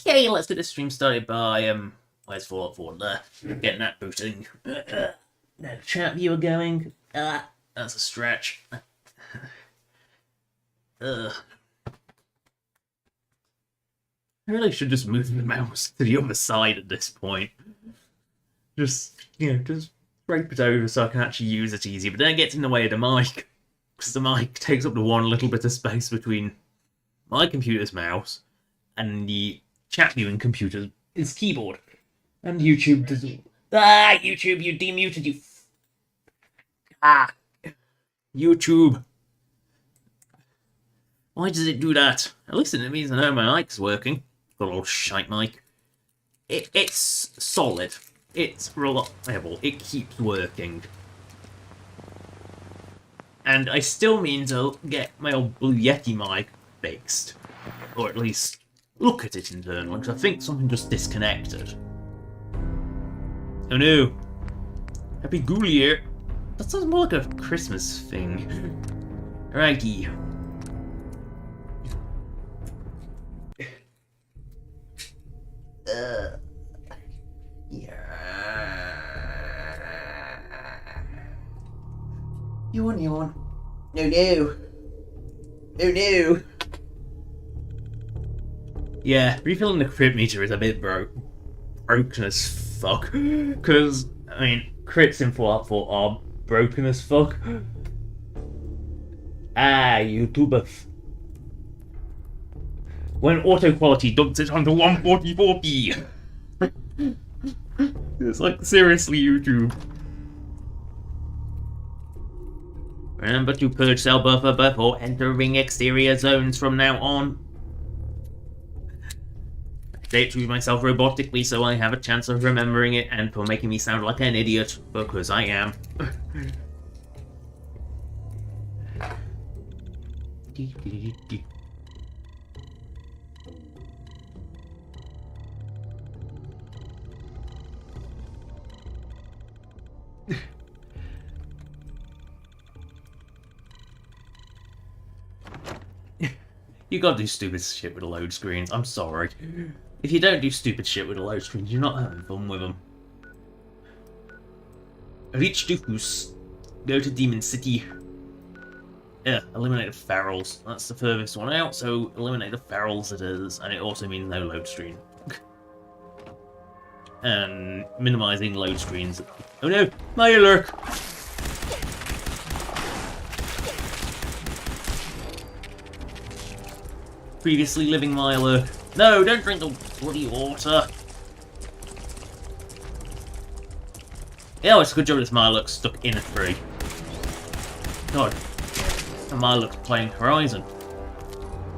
Okay, let's get this stream started by, where's Fallout 4 there? Getting that booting. Now, chat viewer going. That's a stretch. I really should just move the mouse to the other side at this point. Just scrape it over so I can actually use it easier, but then it gets in the way of the mic. Because the mic takes up the one little bit of space between my computer's mouse and the chat viewing computer's keyboard. And YouTube does... YouTube, you demuted, you... YouTube. Why does it do that? At least it means I know my mic's working. Got a little shite mic. It's solid. It's reliable. It keeps working. And I still mean to get my old Blue Yeti mic fixed. Or at least look at it internally, because I think something just disconnected. Oh no. Happy Ghoul Year. That sounds more like a Christmas thing. Righty. Yawn. No. Yeah, refilling the crit meter is a bit broken as fuck. Because, I mean, crits in Fallout 4 are broken as fuck. YouTuber. When auto quality dumps it onto 144p. It's like, seriously, YouTube. Remember to purge cell buffer before entering exterior zones from now on. I say it to myself robotically so I have a chance of remembering it and for making me sound like an idiot, because I am. You gotta do stupid shit with the load screens, I'm sorry. If you don't do stupid shit with the load screens, you're not having fun with them. Reach Dukus. Go to Demon City. Yeah, eliminate the ferals. That's the furthest one out, so eliminate the ferals it is, and it also means no load screen. And minimizing load screens. Oh no, my alert! Previously living Milo. No, don't drink the bloody water. Yeah, it's a good job this Milo's stuck in a tree. God. And Milo's playing Horizon.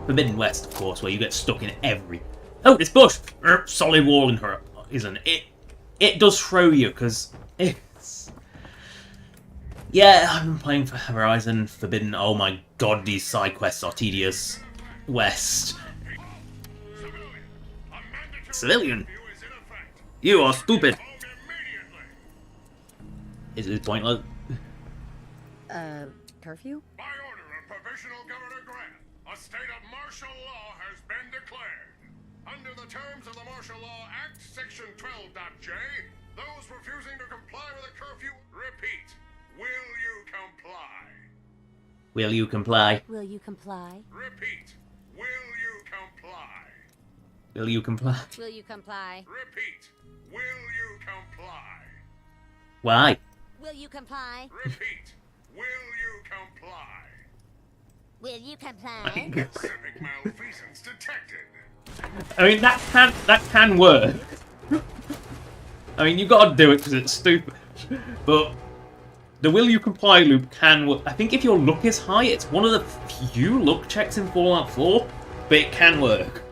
Forbidden West, of course, where you get stuck in every... Oh, this bush! Solid wall in her, isn't it? It does throw you, because it's... Yeah, I've been playing for Horizon Forbidden. Oh my god, these side quests are tedious. West. Civilian? You are stupid. Is it pointless? Curfew? By order of Provisional Governor Grant, a state of martial law has been declared. Under the terms of the Martial Law Act, Section 12.J, those refusing to comply with a curfew... Repeat, will you comply? Will you comply? Will you comply? Repeat, will you comply? Will you comply? Will you comply? Repeat, will you comply? Why? Will you comply? Repeat, will you comply? Will you comply? Civic malfeasance detected. I mean, that can work. I mean, you gotta do it because it's stupid. But the will you comply loop can work. I think if your luck is high, it's one of the few luck checks in Fallout 4, but it can work.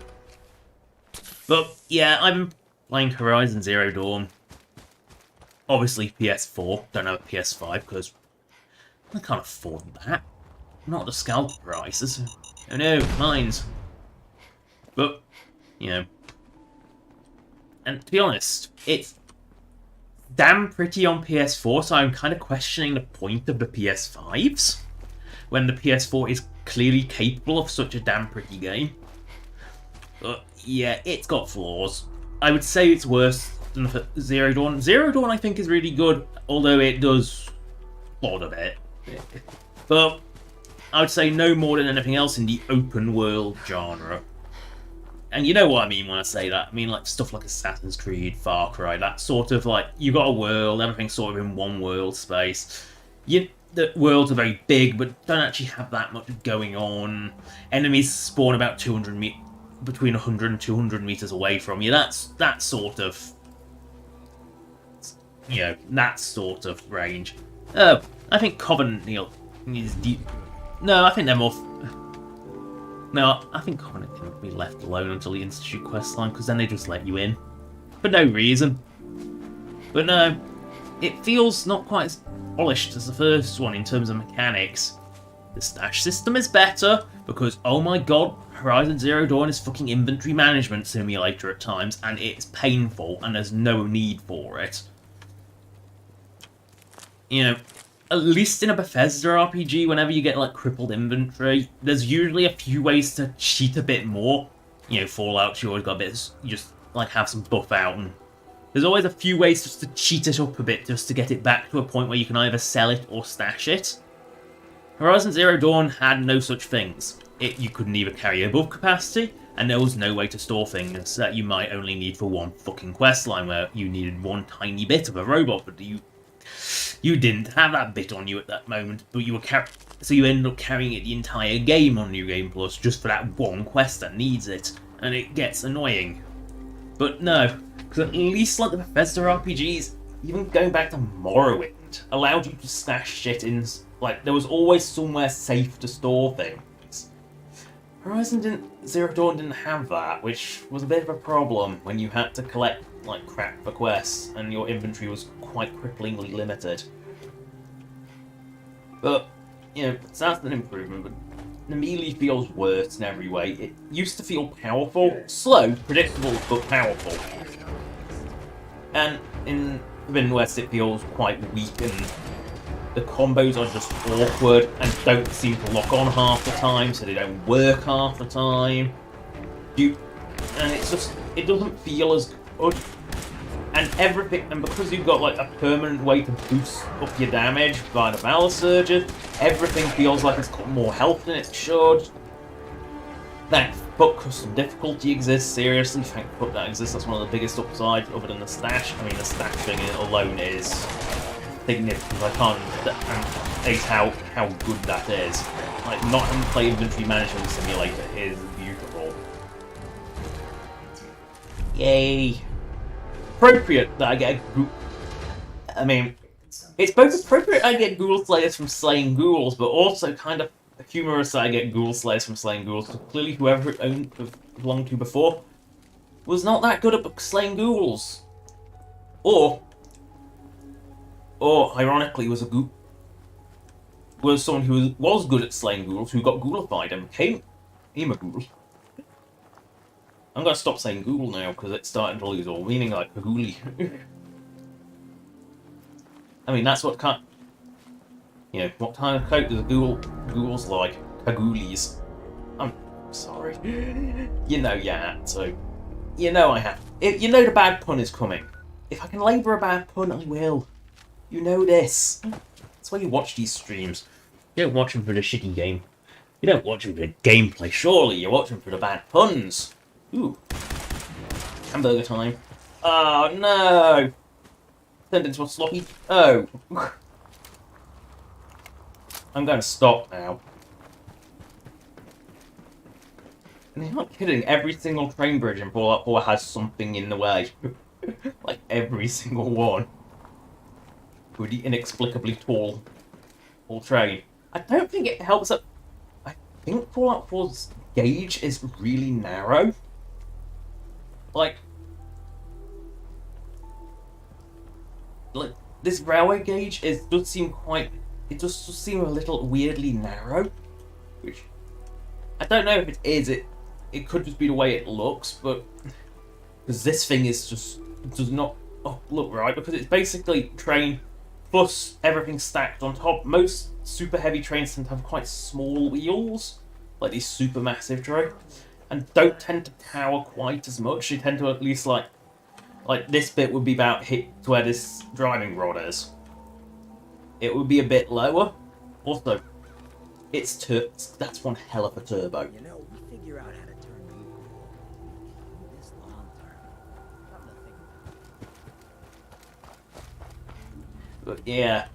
But yeah, I've been playing Horizon Zero Dawn. Obviously PS4, don't have a PS5 because I can't afford that. Not the scalper prices. Oh no, mines. But, you know. And to be honest, it's damn pretty on PS4, so I'm kind of questioning the point of the PS5s. When the PS4 is clearly capable of such a damn pretty game. But yeah, it's got flaws. I would say it's worse than Zero Dawn. Zero Dawn, I think, is really good, although it does plod a bit. But I would say no more than anything else in the open world genre. And you know what I mean when I say that. I mean like stuff like Assassin's Creed, Far Cry, that sort of like, you got a world, everything's sort of in one world space. The worlds are very big, but don't actually have that much going on. Enemies spawn about 200 between 100 and 200 meters away from you. That's that sort of, that sort of range. I think Covenant is deep. No, I think they're more. No, I think Covenant can be left alone until the Institute questline, because then they just let you in for no reason. But no, it feels not quite as polished as the first one in terms of mechanics. The stash system is better, because oh my god, Horizon Zero Dawn is fucking inventory management simulator at times, and it's painful, and there's no need for it. At least in a Bethesda RPG, whenever you get like crippled inventory, there's usually a few ways to cheat a bit more. Fallout, you always got a bit, you just like have some buff out, and there's always a few ways just to cheat it up a bit, just to get it back to a point where you can either sell it or stash it. Horizon Zero Dawn had no such things. You couldn't either carry above capacity, and there was no way to store things that you might only need for one fucking questline, where you needed one tiny bit of a robot, but you didn't have that bit on you at that moment, but you were so you end up carrying it the entire game on New Game Plus just for that one quest that needs it, and it gets annoying. But no, because at least like the Bethesda RPGs, even going back to Morrowind, allowed you to stash shit in, like there was always somewhere safe to store things. Zero Dawn didn't have that, which was a bit of a problem when you had to collect like crap for quests and your inventory was quite cripplingly limited. But that's an improvement, but it immediately feels worse in every way. It used to feel powerful, slow, predictable, but powerful. And in Forbidden West it feels quite weak, and the combos are just awkward and don't seem to lock on half the time, so they don't work half the time. And it doesn't feel as good. And because you've got like a permanent way to boost up your damage via the Valor Surges, everything feels like it's got more health than it should. But custom difficulty exists, seriously, thank fuck that exists. That's one of the biggest upsides, other than the stash. I mean, the stash thing alone is significant. I can't ace how good that is. Like, not having to play Inventory Management Simulator is beautiful. Yay. Appropriate that I get it's both appropriate I get ghoul slayers from slaying ghouls, but also kind of humorous that I get ghoul slayers from slaying ghouls, because clearly whoever it belonged to before was not that good at slaying ghouls. Or ironically was someone who was good at slaying ghouls, who got ghoulified and became a ghoul. I'm gonna stop saying ghoul now, because it's starting to lose all meaning, like ghoulie. I mean, that's what kind... what kind of coat does ghouls like? Ghoulies. I'm sorry. You had to. I have. The bad pun is coming. If I can labour a bad pun, I will. You know this. That's why you watch these streams. You don't watch them for the shitty game. You don't watch them for the gameplay, surely. You watch them for the bad puns. Ooh. Hamburger time. Oh, no! Turned into a sloppy... Oh. I'm going to stop now. And you're not kidding, every single train bridge in Fallout 4 has something in the way. Like, every single one. With the inexplicably tall train. I don't think it helps that... I think Fallout 4's gauge is really narrow. Like, this railway gauge does seem a little weirdly narrow, which I don't know if it is. It could just be the way it looks, but because this thing does not look right, because it's basically train plus everything stacked on top. Most super heavy trains tend to have quite small wheels, like these super massive trains. and don't tend to power quite as much. They tend to at least like this bit would be about hit to where this driving rod is. It would be a bit lower. Also, that's one hell of a turbo. You know, we figure out how to turn you this long term. Something to think about. But yeah,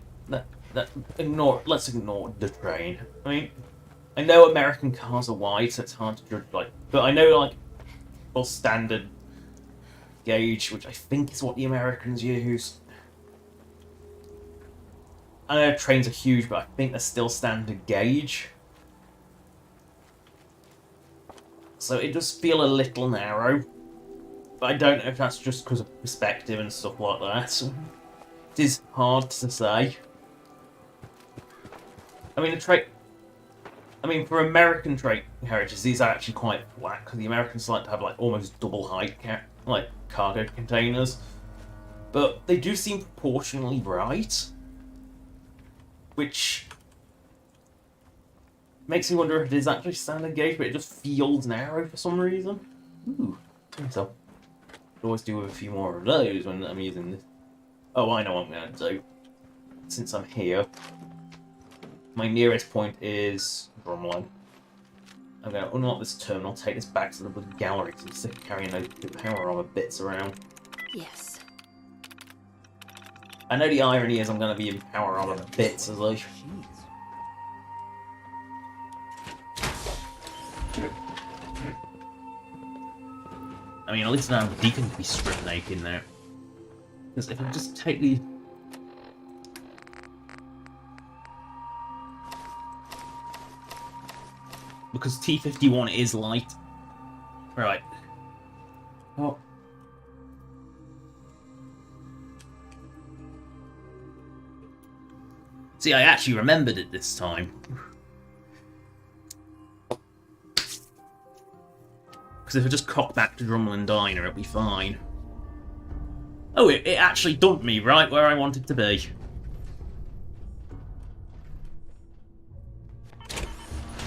let's ignore the train. I mean, I know American cars are wide, so it's hard to judge, but I know, well, standard gauge, which I think is what the Americans use. I know trains are huge, but I think they're still standard gauge. So it does feel a little narrow. But I don't know if that's just because of perspective and stuff like that. It is hard to say. I mean, for American train carriages, these are actually quite flat, because the Americans like to have almost double height cargo containers. But they do seem proportionally bright, which makes me wonder if it is actually standard gauge, but it just feels narrow for some reason. Ooh, so could always do with a few more of those when I'm using this. Oh, I know what I'm going to do. Since I'm here, my nearest point is Drumline. I'm going to unlock this terminal, take this back to the gallery because I'm sick of carrying those power armor bits around. Yes. I know the irony is I'm going to be in power armor bits as well. Jeez. I mean, at least now Deacon can be stripped naked now. Because if I just take the... Because T-51 is light. Right. Oh. See, I actually remembered it this time. Because if I just cock back to Drumlin Diner, it'll be fine. Oh, it actually dumped me right where I wanted to be.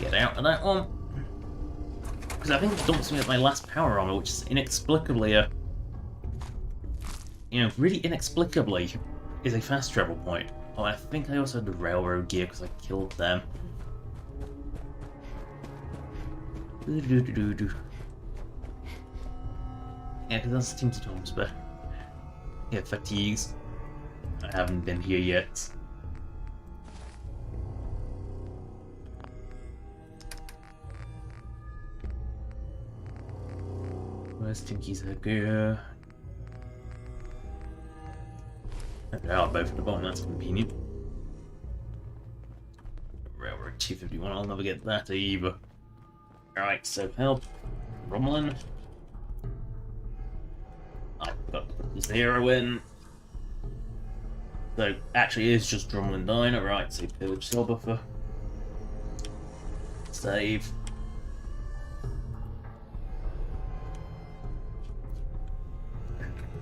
Get out of that one. Because I think it dumps me at my last power armor, which is inexplicably really inexplicably is a fast travel point. Oh, I think I also had the railroad gear because I killed them. Yeah, because that's Team Storms, but yeah, fatigues. I haven't been here yet. Where's Tinky's gear? They are both at the bottom, that's convenient. Railroad T-51, I'll never get that either. Alright, so help. Rumlin. I've got the 0 in. So, actually it is just Drumlin Diner, right, so pillage cell buffer. Save.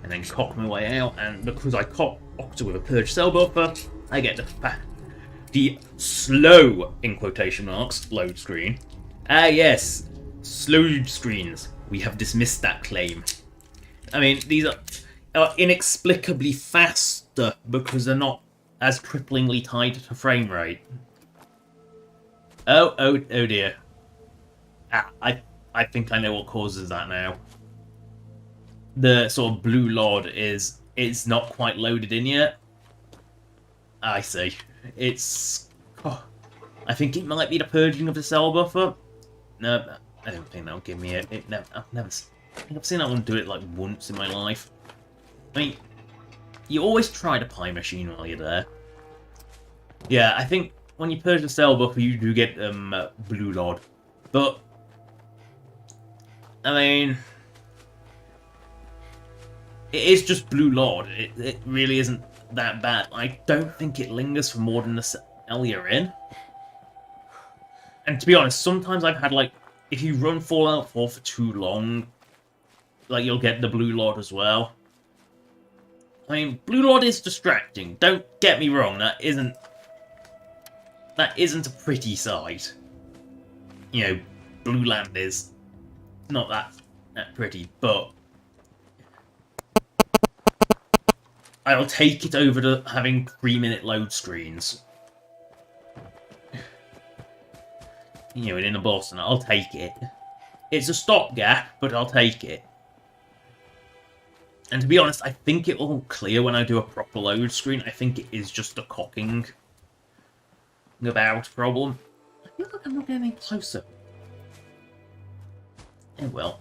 And then cock my way out, and because I cocked with a purge cell buffer, I get the slow, in quotation marks, load screen. Ah yes, slow screens. We have dismissed that claim. I mean, these are inexplicably faster because they're not as cripplingly tied to frame rate. Oh dear. I think I know what causes that now. The sort of blue LOD is not quite loaded in yet. I see. It's... Oh, I think it might be the purging of the cell buffer. No, I don't think that'll give me it. I think I've seen that one do it like once in my life. I mean, you always try the pie machine while you're there. Yeah, I think when you purge the cell buffer, you do get blue LOD. But, I mean... It is just blue LOD. It really isn't that bad. I don't think it lingers for more than the cell you're in. And to be honest, sometimes I've had, if you run Fallout 4 for too long, you'll get the blue LOD as well. I mean, blue LOD is distracting. Don't get me wrong, that isn't a pretty sight. You know, blue land is. not that pretty, but I'll take it over to having 3-minute load screens. You know, in a boss, and I'll take it. It's a stopgap, but I'll take it. And to be honest, I think it will clear when I do a proper load screen. I think it is just a cocking about problem. I feel like I'm not getting any closer. Oh well.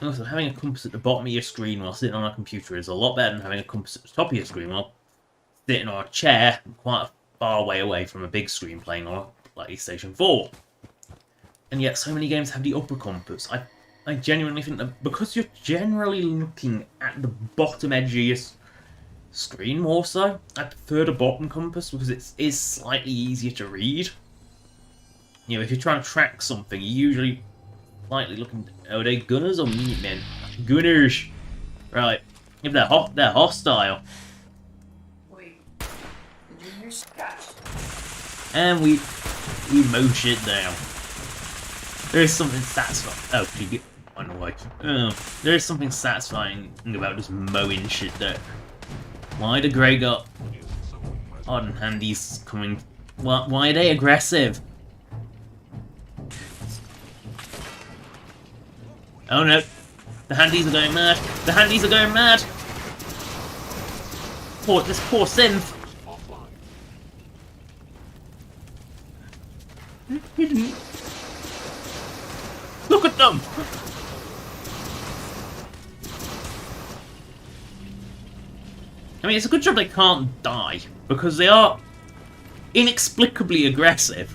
Also, having a compass at the bottom of your screen while sitting on a computer is a lot better than having a compass at the top of your screen while sitting on a chair quite a far way away from a big screen playing on a PlayStation 4. And yet, so many games have the upper compass. I genuinely think that because you're generally looking at the bottom edge of your screen more so, I prefer the bottom compass because it is slightly easier to read. You know, if you're trying to track something, you're usually slightly looking... Are they gunners or minutemen? Gunners! Right. If they're hostile. Wait, did you hear Scott? And we mow shit down. There is something satisfying... Oh, you get... on the way. There is something satisfying about just mowing shit down. Why the Grey got odd and handies coming? Why are they aggressive? Oh no! The handies are going mad! The handies are going mad! This poor synth! Look at them! I mean, it's a good job they can't die, because they are inexplicably aggressive.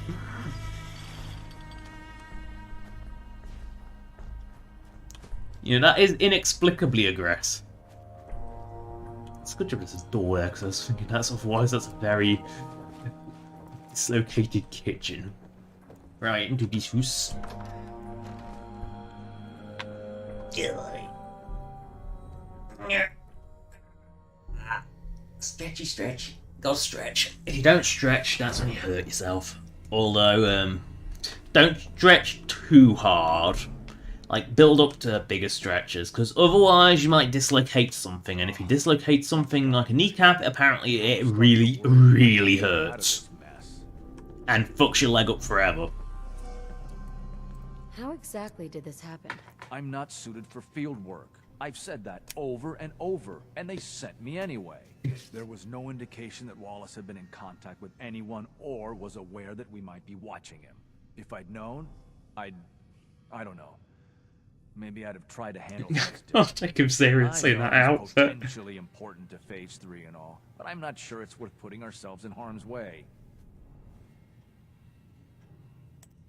You know, that is inexplicably aggressive. It's a good job there's a door there, because I was thinking otherwise that's a very dislocated kitchen. Right, into this house. Stretchy, stretch. Gotta stretch. If you don't stretch, that's when you hurt yourself. Although, don't stretch too hard. Like, build up to bigger stretches, because otherwise you might dislocate something, and if you dislocate something like a kneecap, apparently it really, really hurts. And fucks your leg up forever. How exactly did this happen? I'm not suited for field work. I've said that over and over, and they sent me anyway. There was no indication that Wallace had been in contact with anyone or was aware that we might be watching him. If I'd known, I don't know. Maybe I'd have tried to handle things. I'll take him seriously in that outfit. Potentially important to Phase 3 and all, but I'm not sure it's worth putting ourselves in harm's way.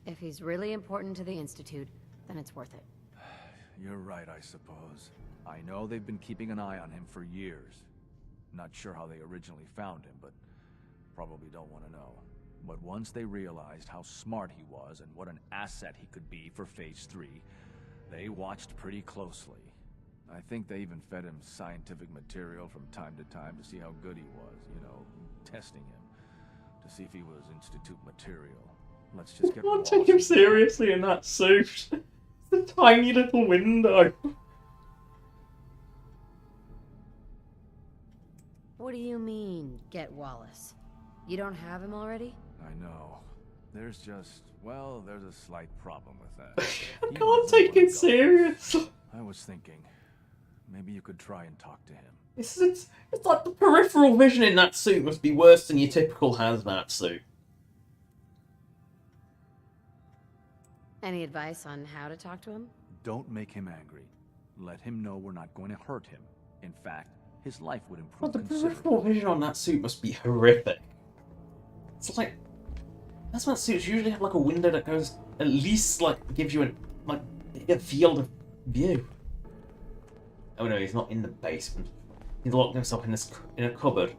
If he's really important to the Institute, then it's worth it. You're right, I suppose. I know they've been keeping an eye on him for years. Not sure how they originally found him, but probably don't want to know. But once they realized how smart he was and what an asset he could be for Phase 3, they watched pretty closely. I think they even fed him scientific material from time to time to see how good he was, you know, testing him, to see if he was Institute material. Let's just get... Can't take him seriously in that suit. It's a tiny little window. What do you mean, get Wallace? You don't have him already? I know. There's just... well, there's a slight problem with that. I can't take it serious. I was thinking, maybe you could try and talk to him. It's like the peripheral vision in that suit must be worse than your typical hazmat suit. Any advice on how to talk to him? Don't make him angry. Let him know we're not going to hurt him. In fact, his life would improve Well, the considerably. peripheral vision on that suit must be horrific. It's like... hazmat suits usually have like a window that goes... at least like gives you a field of view. Oh no, he's not in the basement. He's locked himself in a cupboard.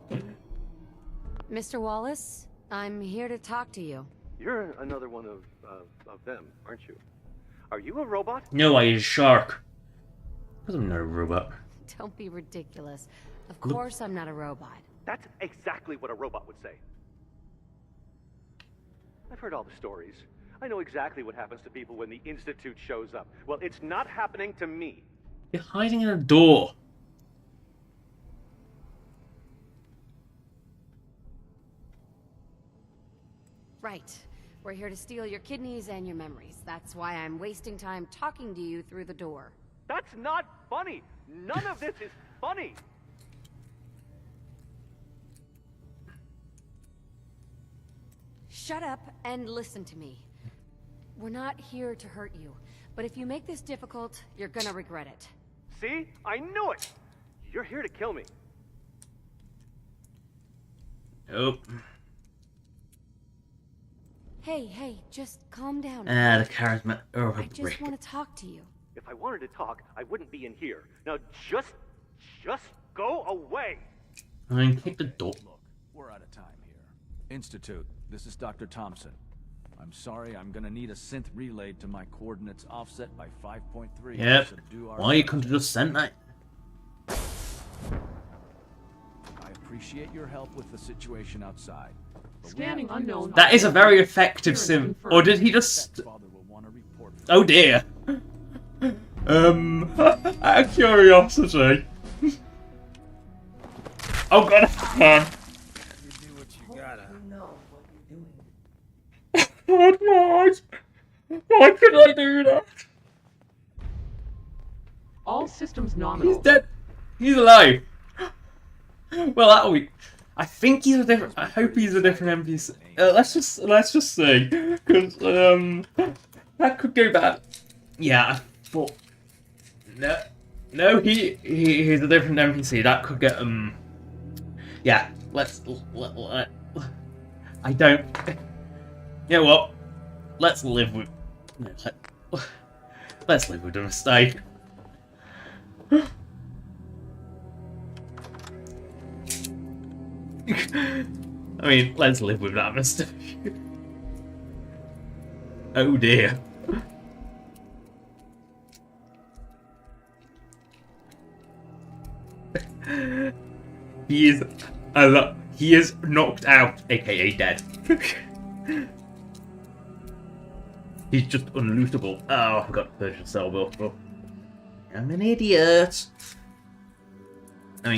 Mr. Wallace, I'm here to talk to you. You're another one of them, aren't you? Are you a robot? No, I is a shark. Because I'm not a robot. Don't be ridiculous. Of course I'm not a robot. That's exactly what a robot would say. I've heard all the stories. I know exactly what happens to people when the Institute shows up. Well, it's not happening to me. You're hiding in a door. Right. We're here to steal your kidneys and your memories. That's why I'm wasting time talking to you through the door. That's not funny. None of this is funny. Shut up and listen to me. We're not here to hurt you, but if you make this difficult, you're gonna regret it. See? I knew it! You're here to kill me. Nope. Hey, just calm down. The charisma. Oh, I just want to talk to you. If I wanted to talk, I wouldn't be in here. Now just go away! I mean, kick the door. Look, we're out of time here. Institute, this is Dr. Thompson. I'm sorry, I'm gonna need a synth relayed to my coordinates offset by 5.3. Yep. Subdue our Why couldn't you just send that? I appreciate your help with the situation outside. Scanning unknown. That is a very effective sim. Or did he just... Father will want a report. Oh dear. Out of curiosity. Oh god, man. You do what you gotta. You know what you're doing. God, why could I do that? All systems nominal. He's dead. He's alive. Well, that'll be... I think he's a different... I hope he's a different NPC. Let's just see. Because, that could go bad. Yeah, I thought... No, he's a different NPC. That could get, Yeah, I don't... You know what? Let's live with... No, let's live with the mistake. I mean, let's live with that mistake. Oh dear. He is knocked out, aka dead. He's just unlootable. Oh, I forgot to purchase a cell book. Oh. I'm an idiot. I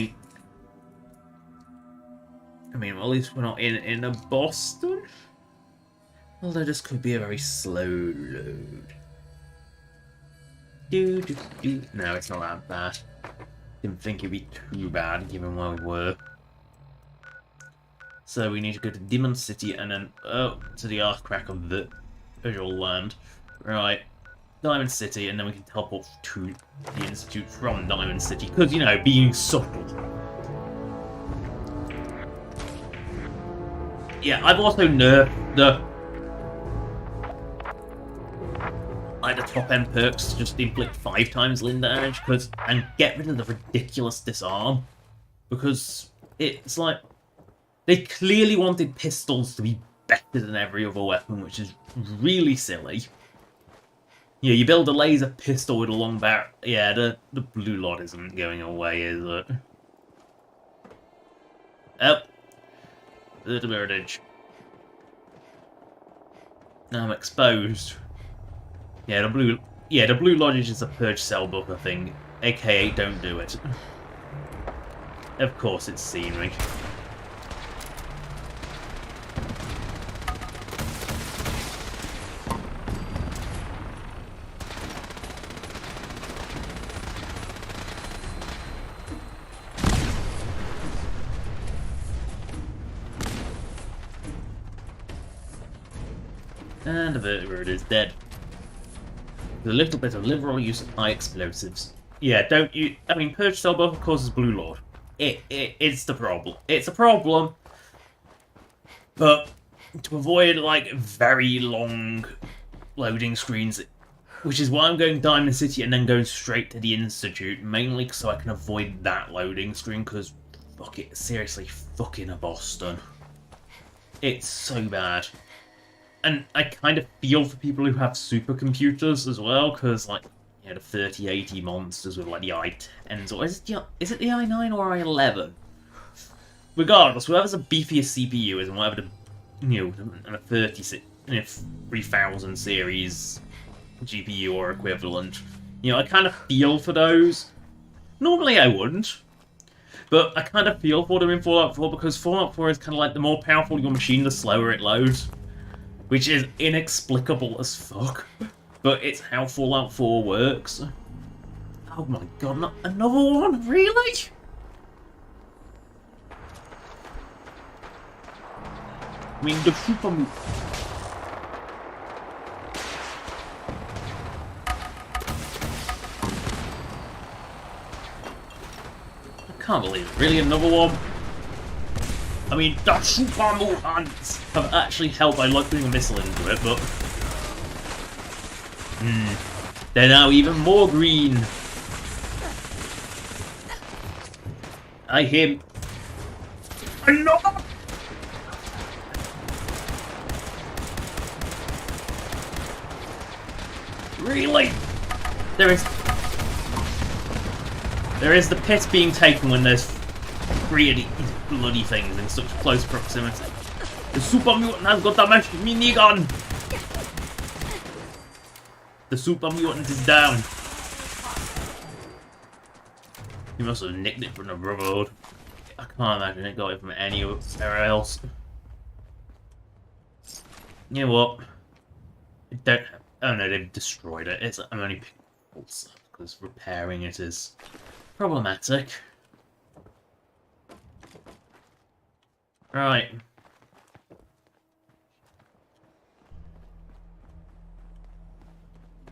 mean, at least we're not in a Boston. Although this could be a very slow load. No, it's not that bad. Didn't think it'd be too bad given where we were. So we need to go to Demon City and then to the Archcrack of the Visual Land. Right. Diamond City, and then we can teleport to the Institute from Diamond City. Because, you know, being subtle. Yeah, I've also nerfed the top end perks to just inflict 5 times Lin damage and get rid of the ridiculous disarm. Because it's like they clearly wanted pistols to be better than every other weapon, which is really silly. Yeah, you build a laser pistol with a long barrel. Yeah, the blue lot isn't going away, is it? Oh. The heritage. Now I'm exposed. Yeah, the blue lodge is a purge cell book, I think. AKA don't do it. Of course it's scenery. And the vertebrate is dead. With a little bit of liberal use of high explosives. Yeah, don't you... I mean, Purge Cell Buff causes Blue Lord. It's the problem. It's a problem. But to avoid, like, very long loading screens, which is why I'm going Diamond City and then going straight to the Institute, mainly so I can avoid that loading screen, because, fuck it, seriously, fucking a Boston. It's so bad. And I kind of feel for people who have supercomputers as well, because, like, you know, the 3080 monsters with, like, the i10s, or is it the i9 or i11? Regardless, whoever's the beefiest CPU is, and whatever the, you know, and a a 3000 series GPU or equivalent. You know, I kind of feel for those. Normally I wouldn't, but I kind of feel for them in Fallout 4 because Fallout 4 is kind of like the more powerful your machine, the slower it loads. Which is inexplicable as fuck. But it's how Fallout 4 works. Oh my god, not another one? Really? I mean, the super... I can't believe it. Really, another one? I mean, the super mutants have actually helped by like putting a missile into it, but... they're now even more green. I hear... Another! Really? There is the piss being taken when there's 3 of these bloody things in such close proximity. The super mutant has got a minigun! The super mutant is down. He must have nicked it from the Brotherhood. I can't imagine it got it from anywhere else. You know what? Oh no, they've destroyed it. I'm only picking faults because repairing it is problematic. Right.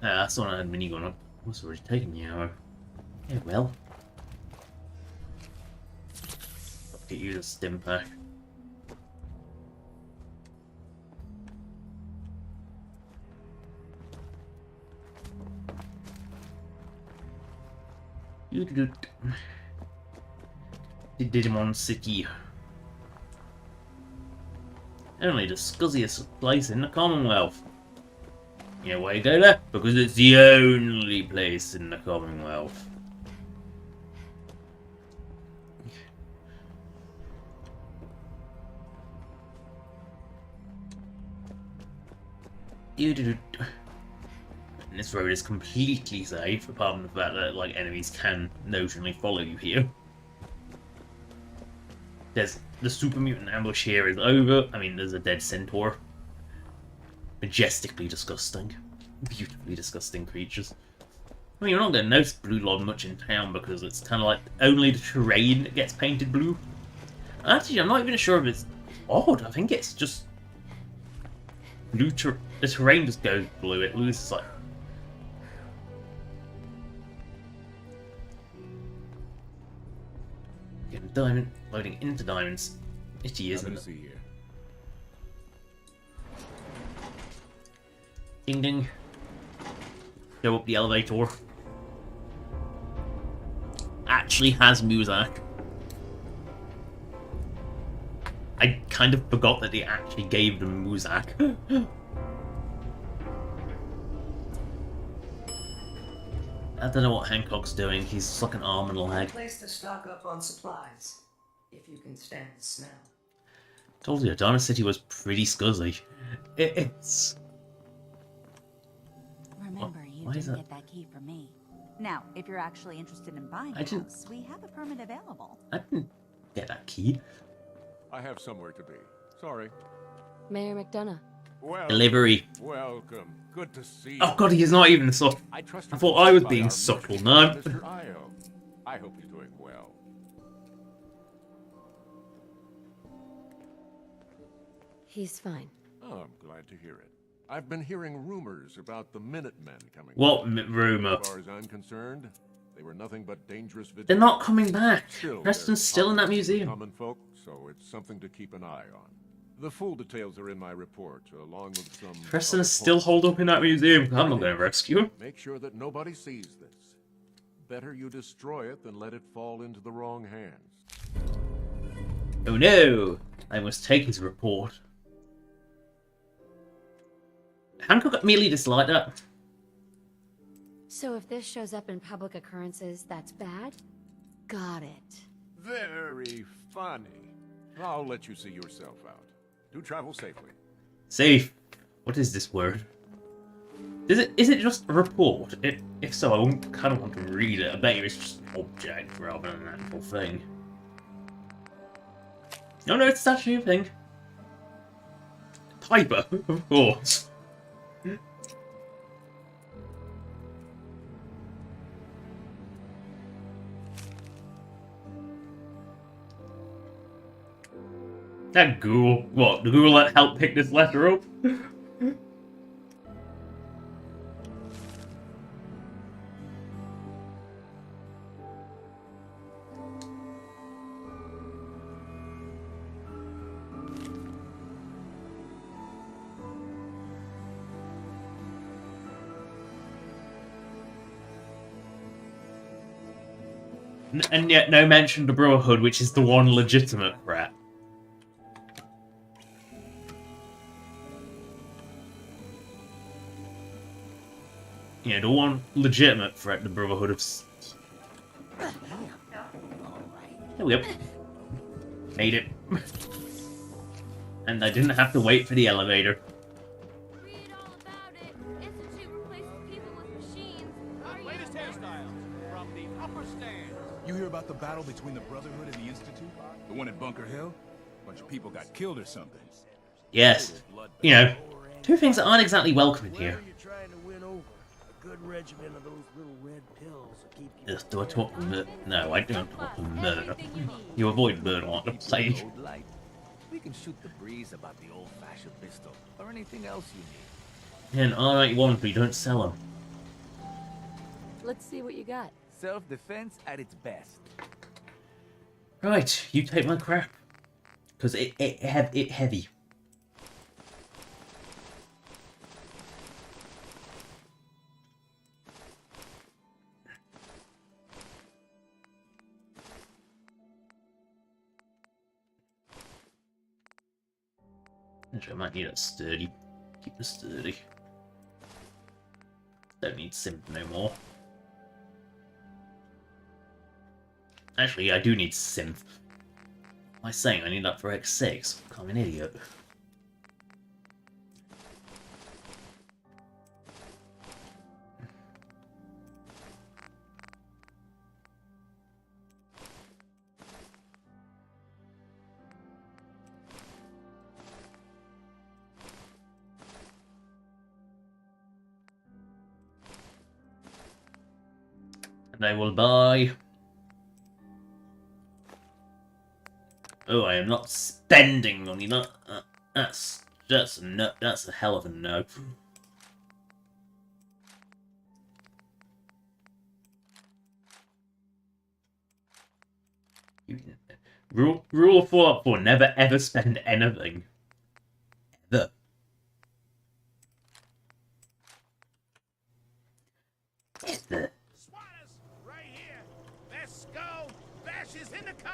That's the one I had minigun up. I was already taken the arrow. Yeah, well. I'll get you the stim pack. The Digimon City. Only the scuzziest place in the Commonwealth. You know why you go there? Because it's the only place in the Commonwealth. And this road is completely safe, apart from the fact that like enemies can notionally follow you here. There's the super mutant ambush here is over. I mean, there's a dead centaur. Majestically disgusting. Beautifully disgusting creatures. I mean, you're not going to notice Blue Lord much in town because it's kind of like only the terrain that gets painted blue. Actually, I'm not even sure if it's odd. I think it's just blue. The terrain just goes blue. It loses like. Getting diamond, loading into diamonds. Itchy, isn't it? Ding ding. Go up the elevator. Actually has Muzak. I kind of forgot that they actually gave them Muzak. I don't know what Hancock's doing. He's just like an arm and a leg. Place to stock up on supplies, if you can stand the smell. Told you, Diamond City was pretty scuzzy. It's... Remember, you didn't get that key from me. Now, if you're actually interested in buying a house, we have a permit available. I didn't get that key. I have somewhere to be. Sorry. Mayor McDonough. Well, Delivery. welcome. Good to see you. Oh god, he's not even subtle. I thought I was being subtle, no. Mr. Io. I hope he's doing well. He's fine. Oh, I'm glad to hear it. I've been hearing rumors about the Minutemen coming. What rumor? As far as I'm concerned, they were nothing but dangerous vigilantes. They're not coming back. Still, Preston's still in that museum. Common folk, so it's something to keep an eye on. The full details are in my report, along with some... Preston's still holed up in that museum. I'm not going to rescue him. Make sure that nobody sees this. Better you destroy it than let it fall into the wrong hands. Oh no! I must take his report. Hancock merely disliked that. So if this shows up in public occurrences, that's bad? Got it. Very funny. I'll let you see yourself out. Do travel safely. Safe. What is this word? Is it just a report? If so, I kind of want to read it. I bet you it's just an object rather than an actual thing. No, it's actually a thing. Piper, of course. That ghoul. What, the ghoul that helped pick this letter up? And yet no mention of the Brotherhood, which is the one legitimate threat. Yeah, the one legitimate threat, the Brotherhood of... There we go. Made it. And I didn't have to wait for the elevator. Read all about it. Institute replaces people with machines. Latest hairstyles from the upper stands. You hear about the battle between the Brotherhood and the Institute? The one at Bunker Hill? A bunch of people got killed or something. Yes. You know, two things that aren't exactly welcome in here. Good regimen of those little red pills will keep you... Do I talk No, I don't talk to murder. You avoid murder like the plague. We can shoot the breeze about the old-fashioned pistol, or anything else you need. Yeah, an R81, but you don't sell them. Let's see what you got. Self-defense at its best. Right, you take my crap. Because it heavy. Actually, I might need a sturdy. Keep the sturdy. Don't need synth no more. Actually, I do need synth. Am I saying I need that for X6? I'm an idiot. And I will buy... Oh, I am not spending money. That's a hell of a no. Rule of Fallout 4: never ever spend anything. Ever. Ever.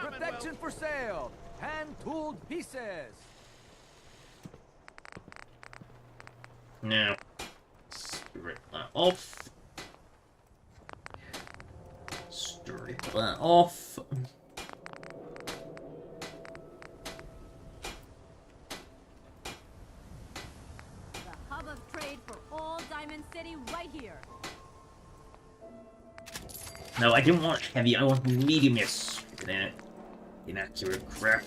Protection for sale! Hand-tooled pieces! Now, strip that off. Strip that off. The hub of trade for all Diamond City right here. No, I didn't want heavy, I want medium. Inaccurate crap.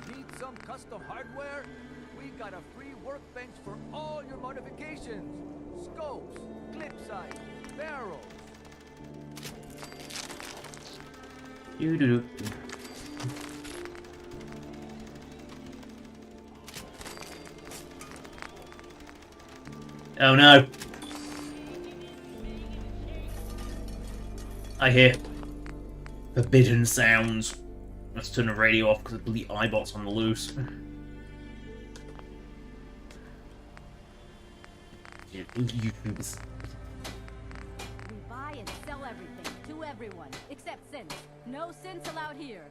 Need some custom hardware? We got a free workbench for all your modifications. Scopes, clip sights, barrels. Oh no! I hear forbidden sounds. Let's turn the radio off because the iBot's on the loose. YouTubers. We buy and sell everything to everyone, except synths. No synths allowed here.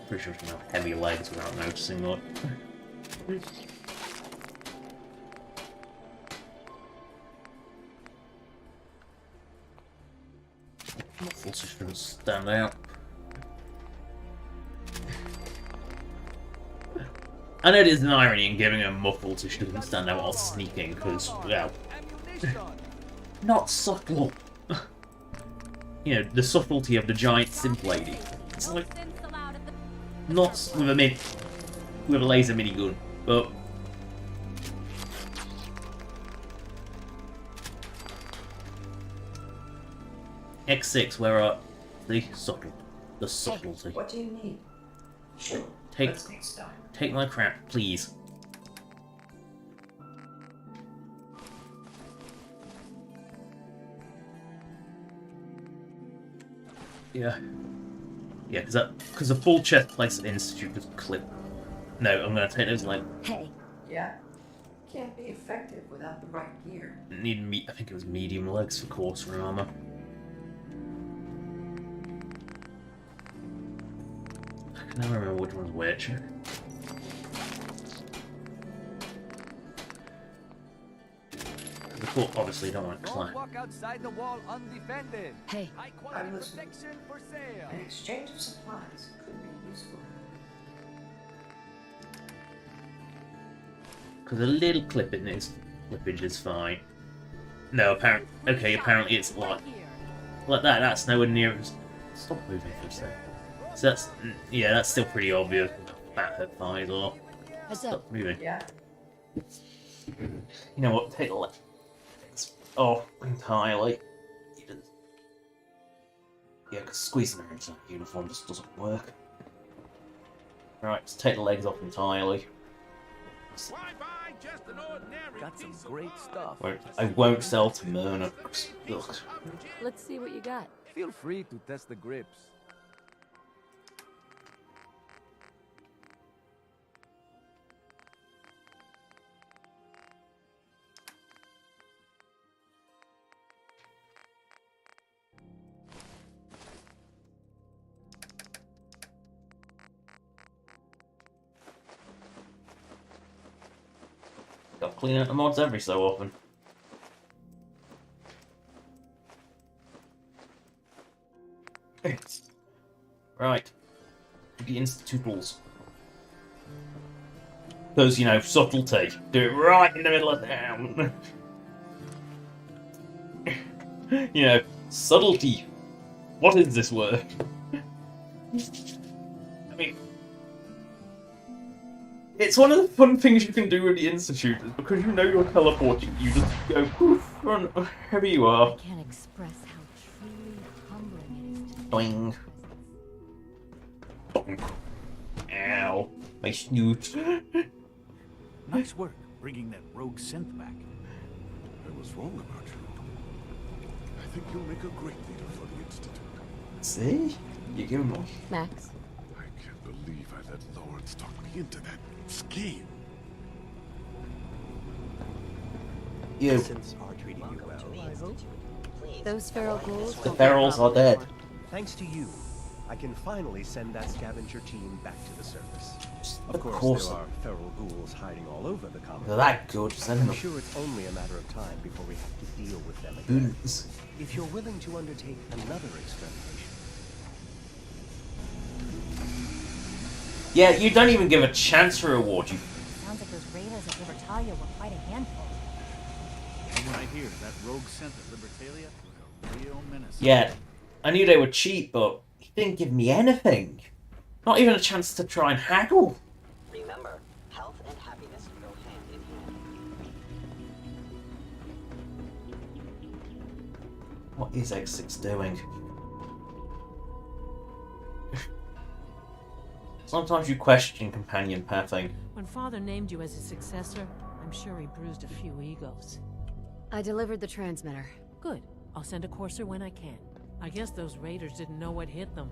Pretty sure she can have heavy legs without noticing what. Muffles shouldn't stand out. I know there's an irony in giving a muffle so she doesn't stand out while sneaking, because, well, not subtle. You know, the subtlety of the giant synth lady. It's like, not with a laser minigun, but X6, where are the subtlety? What do you need? Sure. Take my crap, please. Yeah. Yeah, because the full chest place at the Institute is clip. No, I'm gonna take those like. Hey. Yeah. Can't be effective without the right gear. Need I think it was medium legs for coarser armor. I can never remember which one's which. The court obviously don't want to climb. Walk outside the wall undefended. Hey, high quality protection for sale. An exchange of supplies could be useful. Because a little clippage is fine. No, apparently it's like that. That's nowhere near as. Stop moving for a sec. So that's still pretty obvious. Bat thighs or. Stop moving. Yeah. You know what? Take the legs off entirely. Yeah, because squeezing her into that uniform just doesn't work. Right, let's take the legs off entirely. Got some great stuff. I won't sell to Myrna. Look. let's see what you got. Feel free to test the grips. Got to clean out the mods every so often. Right. The institutals. Because, you know, subtlety. Do it right in the middle of town. You know, subtlety. What is this word? I mean, it's one of the fun things you can do with the Institute, is because you know you're teleporting, you just go poof, run wherever you are. I can't express how truly humbling it is to Boing. Boing. Ow. My snoot. Nice work bringing that rogue synth back. I was wrong about you. I think you'll make a great leader for the Institute. See? You give him one. Max. I can't believe I let Lawrence talk me into that scheme. You. Synths are treating you well, I hope. Those feral ghouls. The ferals are dead. Thanks to you, I can finally send that scavenger team back to the surface. Of course, course. there are feral ghouls hiding all over the common. They're that good, send I'm them. sure it's only a matter of time before we have to deal with them again. Goodness. If you're willing to undertake another extermination. Yeah, you don't even give a chance to reward you. Sounds like those raiders at Libertalia were quite a handful. And right here, that rogue synth at Libertalia was a real menace. Yeah, I knew they were cheap, but he didn't give me anything. Not even a chance to try and haggle. Remember, health and happiness go hand in hand. What is X6 doing? Sometimes you question companion pathing. When Father named you as his successor, I'm sure he bruised a few egos. I delivered the transmitter. Good. I'll send a courser when I can. I guess those raiders didn't know what hit them.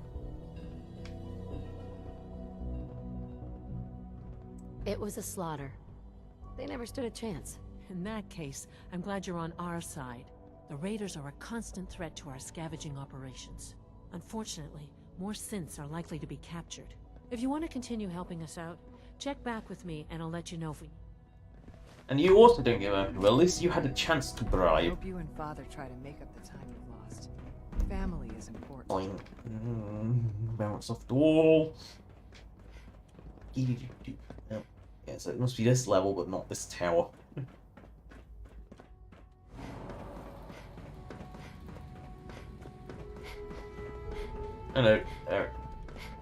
It was a slaughter. They never stood a chance. In that case, I'm glad you're on our side. The raiders are a constant threat to our scavenging operations. Unfortunately, more synths are likely to be captured. If you want to continue helping us out, check back with me and I'll let you know if we... And you also didn't give up. Well, at least you had a chance to I bribe. hope you and Father try to make up the time you've lost. Family is is important. Bounce off the wall. Yeah, so it must be this level, but not this tower. Hello.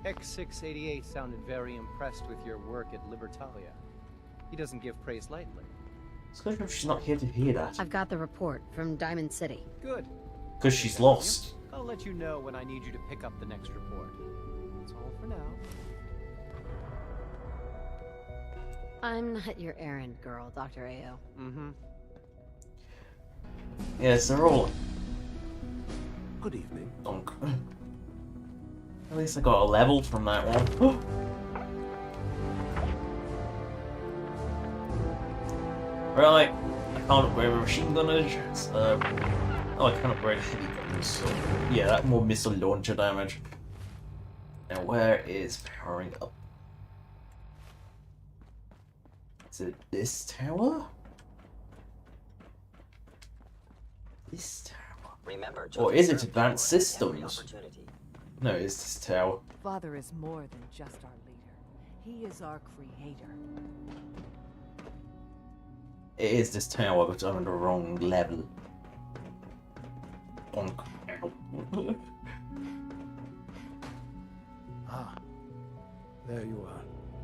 X688 sounded very impressed with your work at Libertalia. He doesn't give praise lightly. It's good if she's not here to hear that. I've got the report from Diamond City. Good. Because she's lost. I'll let you know when I need you to pick up the next report. That's all for now. I'm not your errand girl, Dr. Ao. Mm-hmm. Yes, they're all... Good evening. At least I got a level from that one. Right, I can't upgrade my machine gunnage, so... Oh, I can upgrade heavy guns, so... Yeah, that more missile launcher damage. Now, where is powering up? Is it this tower? This tower? Remember, or is it advanced systems? No, it's this tower. Father is more than just our leader. He is our creator. It is this tower, but I'm on the wrong level. Ah, there you are.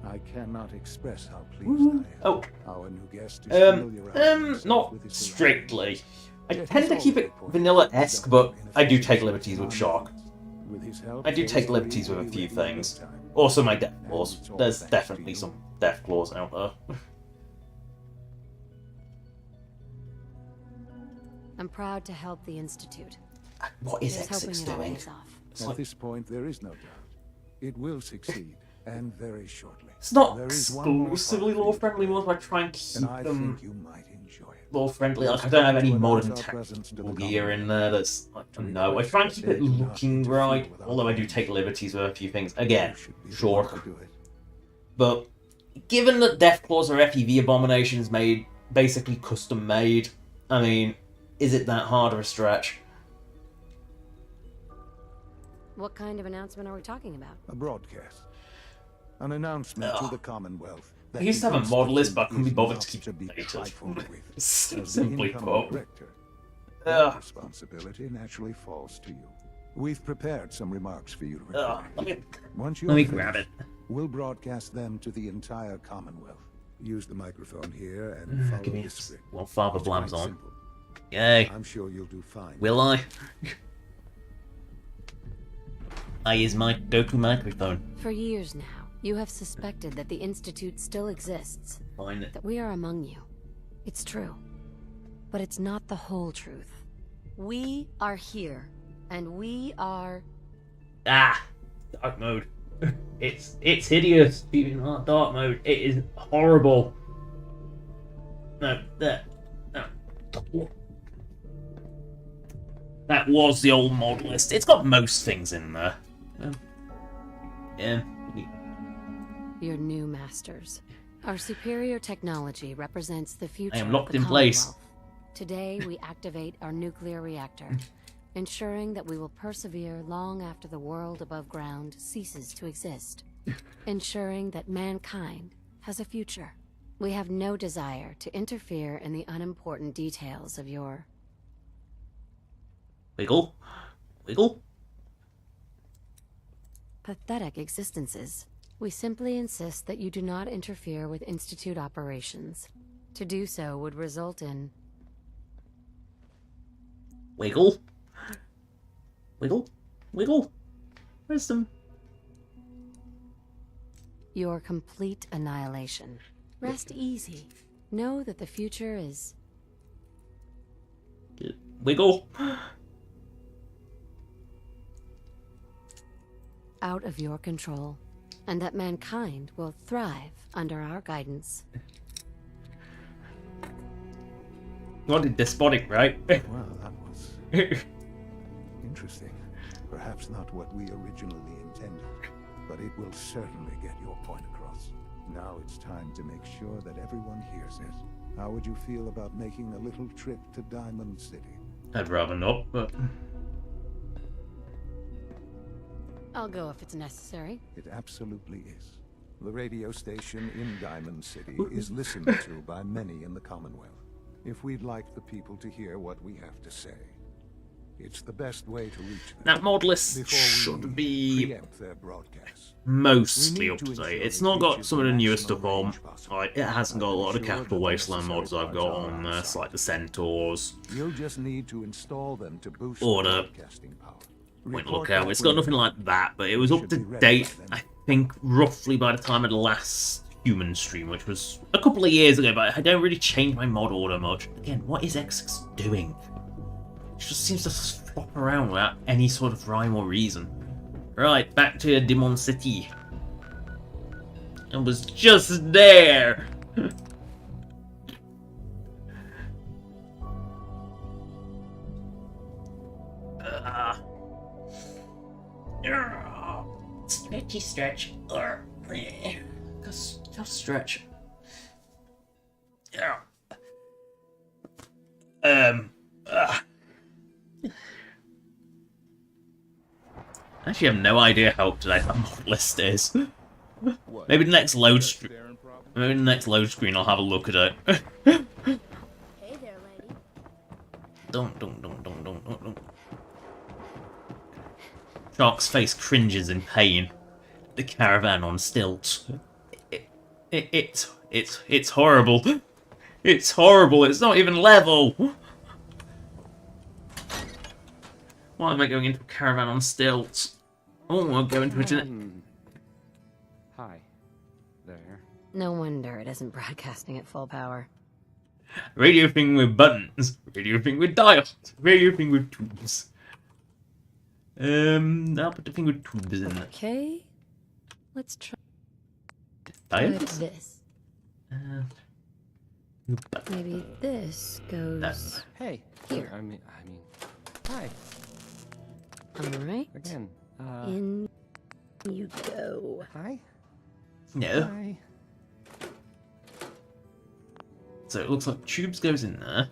I cannot express how pleased I am. Oh. Our new guest is familiarizing not with his strictly. I tend to keep it vanilla-esque, but I do take liberties with Shark. I do take liberties with a few things. Also my death claws. There's definitely some death claws out there. I'm proud to help the Institute. What is Here's X6 doing? At this point, there is no doubt. It will succeed, and very shortly. It's not There is one more exclusively lore-friendly ones, but I try and keep and I them think you might enjoy it. lore-friendly. Like, I don't have any modern tactical gear in there that's... I don't know. I try and keep it looking right, although I do take liberties with a few things. Again, sure. But given that Deathclaws are FEV abominations made, basically custom-made, I mean, is it that hard of a stretch? What kind of announcement are we talking about? A broadcast. An announcement to the Commonwealth. I used to have a mod list, but I couldn't be bothered to keep the data. Simply put. That responsibility naturally falls to you. We've prepared some remarks for you to record. Once let me grab it. We'll broadcast them to the entire Commonwealth. Use the microphone here and follow the script. Well, Father It's Blam's quite on. simple. Yay. I'm sure you'll do fine. Will I? I use my Goku microphone. For years now, you have suspected that the Institute still exists. Fine. That we are among you. It's true. But it's not the whole truth. We are here. And we are... Ah! Dark mode. It's hideous. Even not dark mode. It is horrible. No, that was the old mod list. It's got most things in there. Yeah. Your new masters. Our superior technology represents the future. I am locked of the in place. Commonwealth. Today we activate our nuclear reactor, ensuring that we will persevere long after the world above ground ceases to exist. Ensuring that mankind has a future. We have no desire to interfere in the unimportant details of your... Wiggle? Wiggle? pathetic existences. We simply insist that you do not interfere with Institute operations. To do so would result in... Wiggle? Wiggle? Wiggle? Where's some... your complete annihilation. Rest easy. Know that the future is... Wiggle? out of your control, and that mankind will thrive under our guidance. You wanted despotic, right? Well, that was interesting. Perhaps not what we originally intended, but it will certainly get your point across. Now it's time to make sure that everyone hears it. How would you feel about making a little trip to Diamond City? I'd rather not, but... I'll go if it's necessary. It absolutely is. The radio station in Diamond City is listened to by many in the Commonwealth. If we'd like the people to hear what we have to say, it's the best way to reach them. That mod list should be mostly up to date. It's not got some of the newer stuff on. Like, it hasn't got a lot of the Capital Wasteland mods I've got on there, so like the Centaurs. You'll just need to install them to boost Order. broadcasting power. Wait, look out. It's got nothing like that, but it was up to date, I think, roughly by the time of the last human stream, which was a couple of years ago, but I don't really change my mod order much. Again, what is X doing? It just seems to flop around without any sort of rhyme or reason. Right, back to Demon City. It was just there! Stretchy stretch. Just stretch. I actually have no idea how up to date that mod list is. Maybe the next load screen. Maybe the next load screen I'll have a look at it. Hey there, lady. Don't. Shark's face cringes in pain. The caravan on stilts. It's horrible. It's horrible. It's not even level. Why am I going into a caravan on stilts? Oh, I'll go into it. Hi there. No wonder it isn't broadcasting at full power. Radio thing with buttons. Radio thing with dials. Radio thing with tubes. I'll put the thing with tubes in there. Okay. Let's try Dials? this. Maybe this goes Hey. here. I mean, hi. Alright. Again. In you go. Hi. No. Hi. So it looks like tubes goes in there.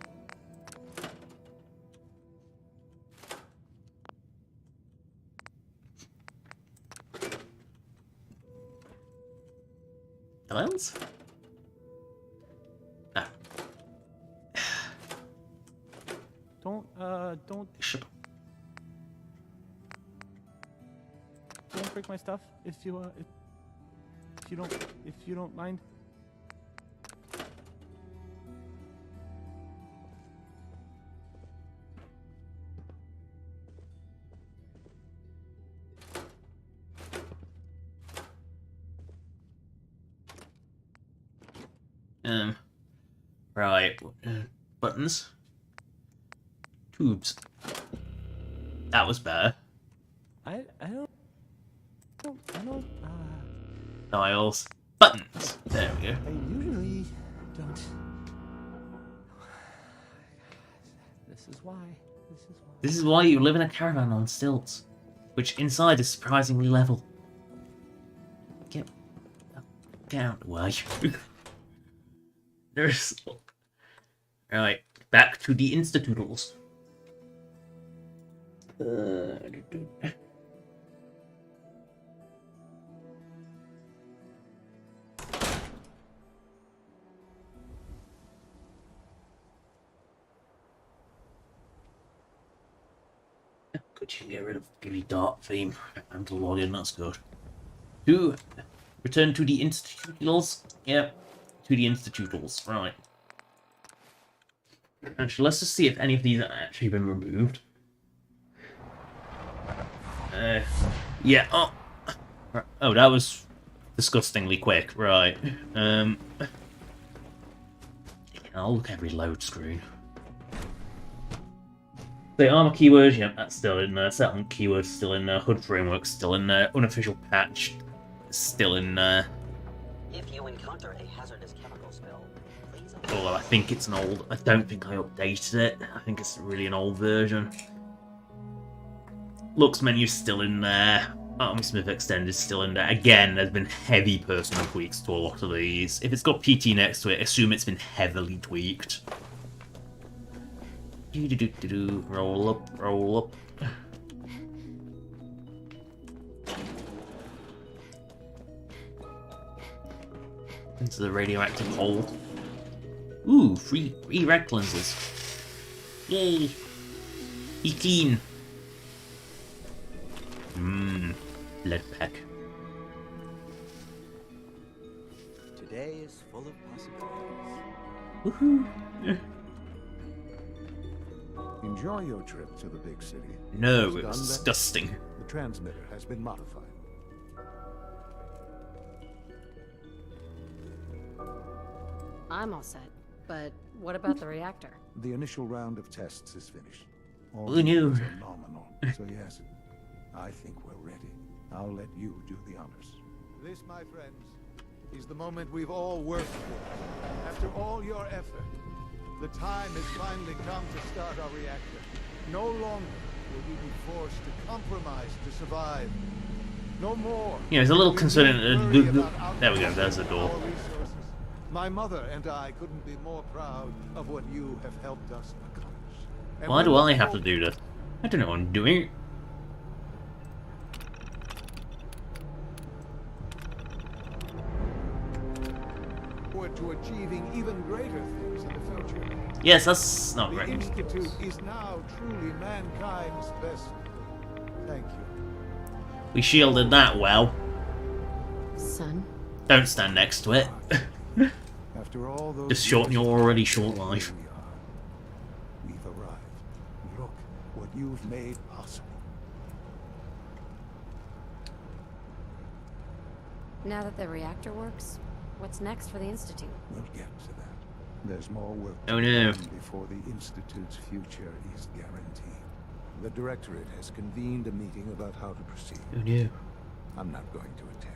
Else? No. Don't Sure. don't break my stuff if you don't mind. Right. Buttons. Tubes. That was better. I don't. Dials. Buttons. There we go. I usually don't. This is why. This is why you live in a caravan on stilts, which inside is surprisingly level. Get out of the way. There's... Right, back to the institutals. Good, you can get rid of the dark theme and to log in, that's good. Return to the institutals. Yep, to the institutals, right. Actually, let's just see if any of these have actually been removed. Yeah, oh, that was disgustingly quick, right. I'll look every load screen. The armor keywords, yeah, that's still in there. Settlement keywords still in there. HUD framework's still in there. Unofficial patch still in there. If you encounter a hazardous chemical spill, please. Although I think it's an old. I don't think I updated it. I think it's really an old version. Looks menu's still in there. Army Smith Extended is still in there. Again, there's been heavy personal tweaks to a lot of these. If it's got PT next to it, assume it's been heavily tweaked. Roll up, roll up. into the radioactive hole. Ooh, free red cleansers. Yay! Be clean. Blood pack. Today is full of possibilities. Woohoo! Enjoy your trip to the big city. No, It's it was done then. disgusting. The transmitter has been modified. I'm all set. But what about the reactor? The initial round of tests is finished. All Who knew? things are nominal, so yes, I think we're ready. I'll let you do the honors. This, my friends, is the moment we've all worked for. After all your effort, the time has finally come to start our reactor. No longer will we be forced to compromise to survive. No more. Yeah, it's a little will we concerning. worry about There we go. There's the door. our resources. My mother and I couldn't be more proud of what you have helped us accomplish. And Why we do look I have to do this? I don't know what I'm doing. forward to achieving even greater things in the future. Yes, that's not The great. Institute is now truly mankind's best. Thank you. We shielded that well. Son? Don't stand next to it. After all those Just shorten your already short life. We've arrived. Look what you've made possible. Now that the reactor works, what's next for the Institute? We'll get to that. There's more work Oh, to be no. done before the Institute's future is guaranteed. The Directorate has convened a meeting about how to proceed. Oh no. I'm not going to attend.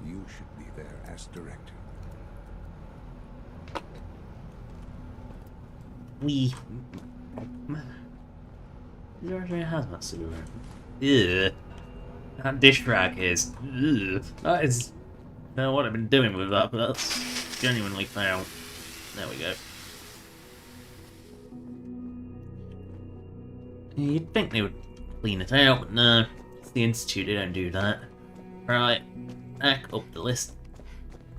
You should be there as Director. We. There actually a hazmat suit around. Ugh. That dish rack is. Ugh. That is. I don't know what I've been doing with that, but that's genuinely foul. There we go. You'd think they would clean it out, but no. It's the Institute, they don't do that. Right. Back up the list.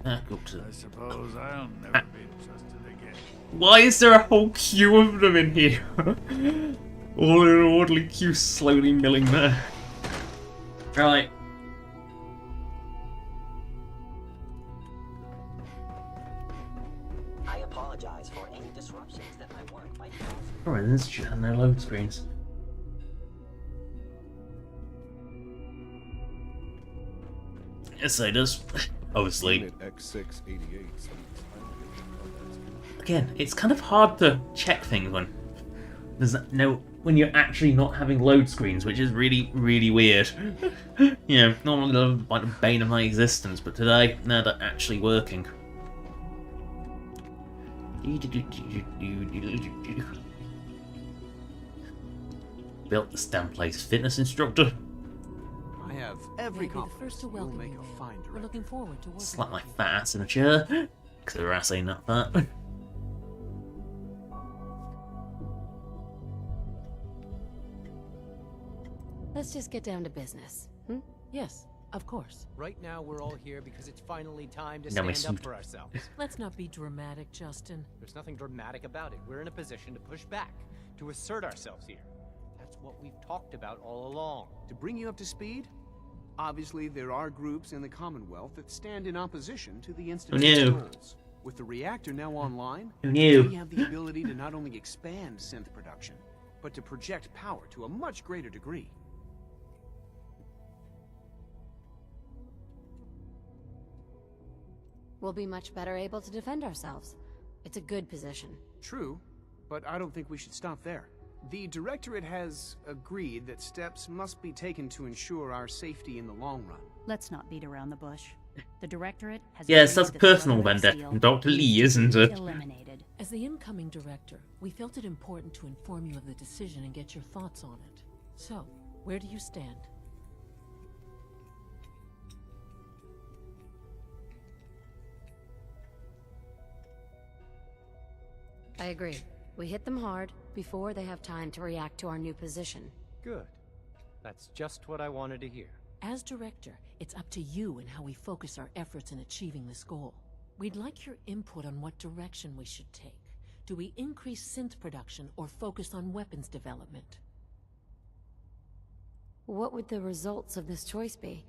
Back up to. I suppose I'll never be trusted again. Why is there a whole queue of them in here? All in an orderly queue slowly milling there. Right. I apologize for any disruptions that my work might cause. Alright, this should have no load screens. Yes, it does. Obviously. Unit X688. Again, it's kind of hard to check things when there's no when you're actually not having load screens, which is really, really weird. You know, normally they're like the bane of my existence, but today, now they're actually working. Built this damn place. Fitness instructor. I have every Maybe the confidence first to you'll welcome make you a there. fine We're director. looking forward to working. Slap my fat ass in a chair. Because her ass ain't that fat. Let's just get down to business. Yes, of course. Right now, we're all here because it's finally time to Now my stand up suit. for ourselves. Let's not be dramatic, Justin. There's nothing dramatic about it. We're in a position to push back, to assert ourselves here. That's what we've talked about all along. To bring you up to speed, obviously there are groups in the Commonwealth that stand in opposition to the Institute's no. goals. With the reactor now online, Who knew? we have the ability to not only expand synth production, but to project power to a much greater degree. We'll be much better able to defend ourselves. It's a good position. True, but I don't think we should stop there. The Directorate has agreed that steps must be taken to ensure our safety in the long run. Let's not beat around the bush. The Directorate has Yes, agreed that's a that the personal Brotherhood vendetta seal from Dr. Lee, needs to isn't be it? Eliminated. As the incoming director, we felt it important to inform you of the decision and get your thoughts on it. So, where do you stand? I agree. We hit them hard before they have time to react to our new position. Good. That's just what I wanted to hear. As director, it's up to you and how we focus our efforts in achieving this goal. We'd like your input on what direction we should take. Do we increase synth production or focus on weapons development? What would the results of this choice be?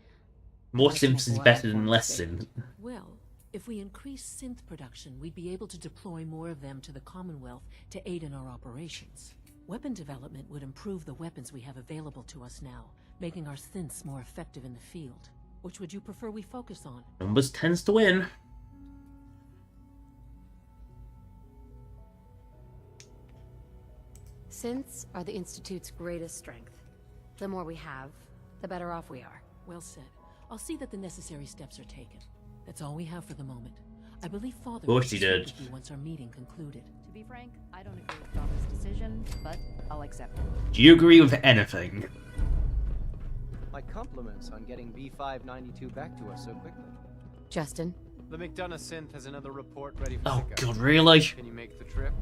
More synths is better than less synths. Well, if we increase synth production, we'd be able to deploy more of them to the Commonwealth to aid in our operations. Weapon development would improve the weapons we have available to us now, making our synths more effective in the field. Which would you prefer we focus on? Numbers tends to win. Synths are the Institute's greatest strength. The more we have, the better off we are. Well said. I'll see that the necessary steps are taken. That's all we have for the moment. I believe Father Of course he did. Once our meeting concluded. To be frank, I don't agree with Father's decision, but I'll accept it. Do you agree with anything? My compliments on getting B592 back to us so quickly. Justin? The McDonough synth has another report ready for Oh pickup. god, really? Can you make the trip?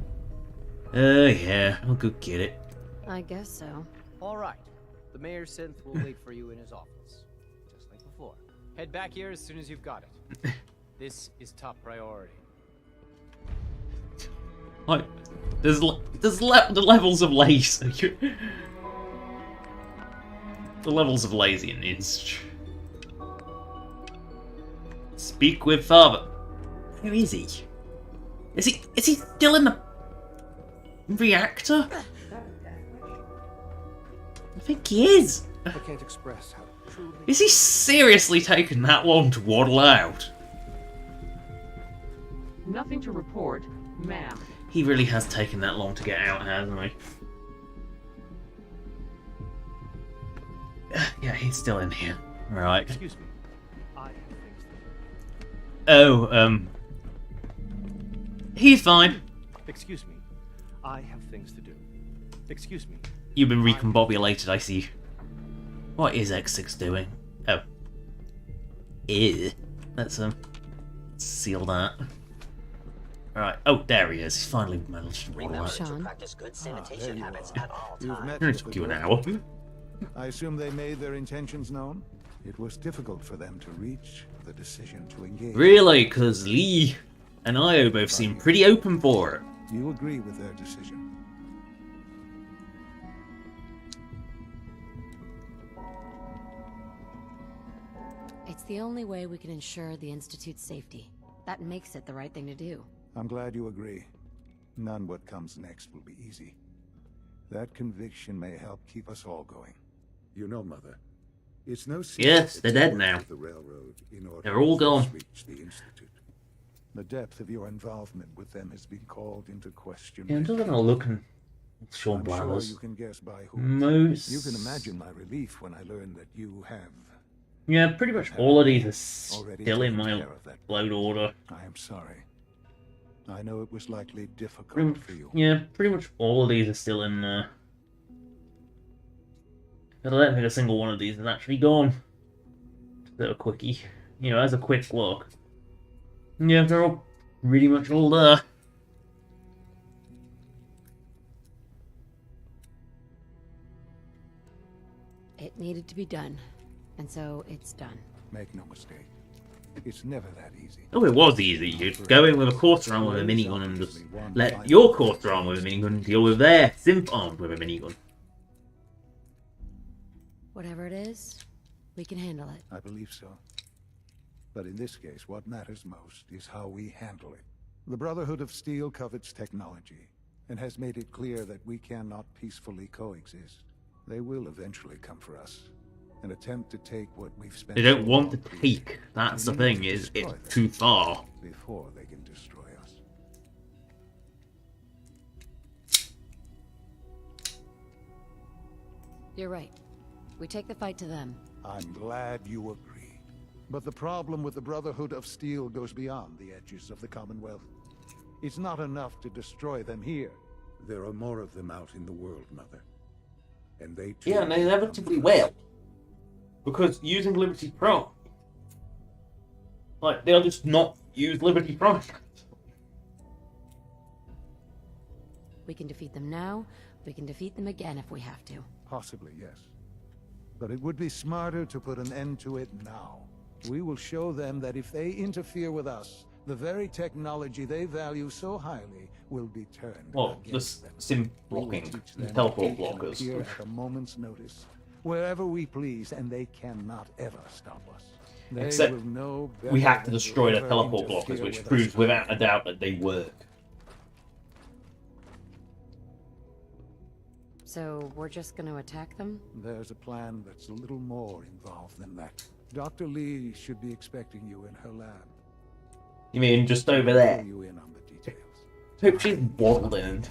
Yeah, I'll go get it. I guess so. All right. The mayor's synth will wait for you in his office, just like before. Head back here as soon as you've got it. This is top priority. Like, there's the levels of lazy. The levels of lazy in this. Speak with Father. Where is he? Is he still in the reactor? I think he is. I can't express how truly... Is he seriously taking that long to waddle out? Nothing to report, ma'am. He really has taken that long to get out, hasn't he? Yeah, he's still in here. Right. Excuse me. I have things to do. Oh, he's fine. Excuse me. I have things to do. Excuse me. You've been recombobulated, I see. What is X6 doing? Oh. Ew. Let's seal that. Alright. Oh, there he is. He's finally managed to roll Remember out. to practice good sanitation habits at all You've times. met It took you an hour. I assume they made their intentions known? It was difficult for them to reach the decision to engage. Really? Because Lee and Io both seem pretty open for it. You agree with their decision? It's the only way we can ensure the Institute's safety. That makes it the right thing to do. I'm glad you agree. None what comes next will be easy. That conviction may help keep us all going. You know, Mother, it's no secret. Yes, they're dead now. The railroad in order They're all to gone. reach the Institute. The depth of your involvement with them has been called into question. Yeah, I'm just gonna look and Sean I'm sure Blathers. you can guess by who. Most... You can imagine my relief when I learned that you have. Yeah, pretty much all of these are Already still in taken my care of that. load order. I am sorry. I know it was likely Pretty difficult much, for you. yeah, pretty much all of these are still in there. I don't think a single one of these is actually gone. Bit of a quickie. You know, as a quick look. Yeah, they're all pretty much all there. It needed to be done, and so it's done. Make no mistake. It's never that easy. Oh, it was easy. You'd go in with a quarter arm with a minigun and just let your quarter arm with a minigun deal with their synth arm with a minigun. Whatever it is, we can handle it. I believe so. But in this case, what matters most is how we handle it. The Brotherhood of Steel covets technology, and has made it clear that we cannot peacefully coexist. They will eventually come for us, and attempt to take what we've spent. They don't so want to long take. That's the We need thing, to is destroy it's them too far. before they can destroy us. You're right. We take the fight to them. I'm glad you agree. But the problem with the Brotherhood of Steel goes beyond the edges of the Commonwealth. It's not enough to destroy them here. There are more of them out in the world, Mother. And they too... Yeah, and they inevitably will. Because using Liberty Prime. Like, they'll just not use Liberty Prime. We can defeat them now. We can defeat them again if we have to. Possibly, yes. But it would be smarter to put an end to it now. We will show them that if they interfere with us, the very technology they value so highly will be turned Well, against the them. sim We will blocking, teach the them teleport to appear blockers. at a moment's notice, wherever we please, and they cannot ever stop us. They Except will know we better have to than destroy the ever teleport interfere blockers, which with proves us. without a doubt that they work. So we're just gonna attack them? There's a plan that's a little more involved than that. Dr. Lee should be expecting you in her lab. You mean just over there? Fill you in on the details. Hope she's waddling.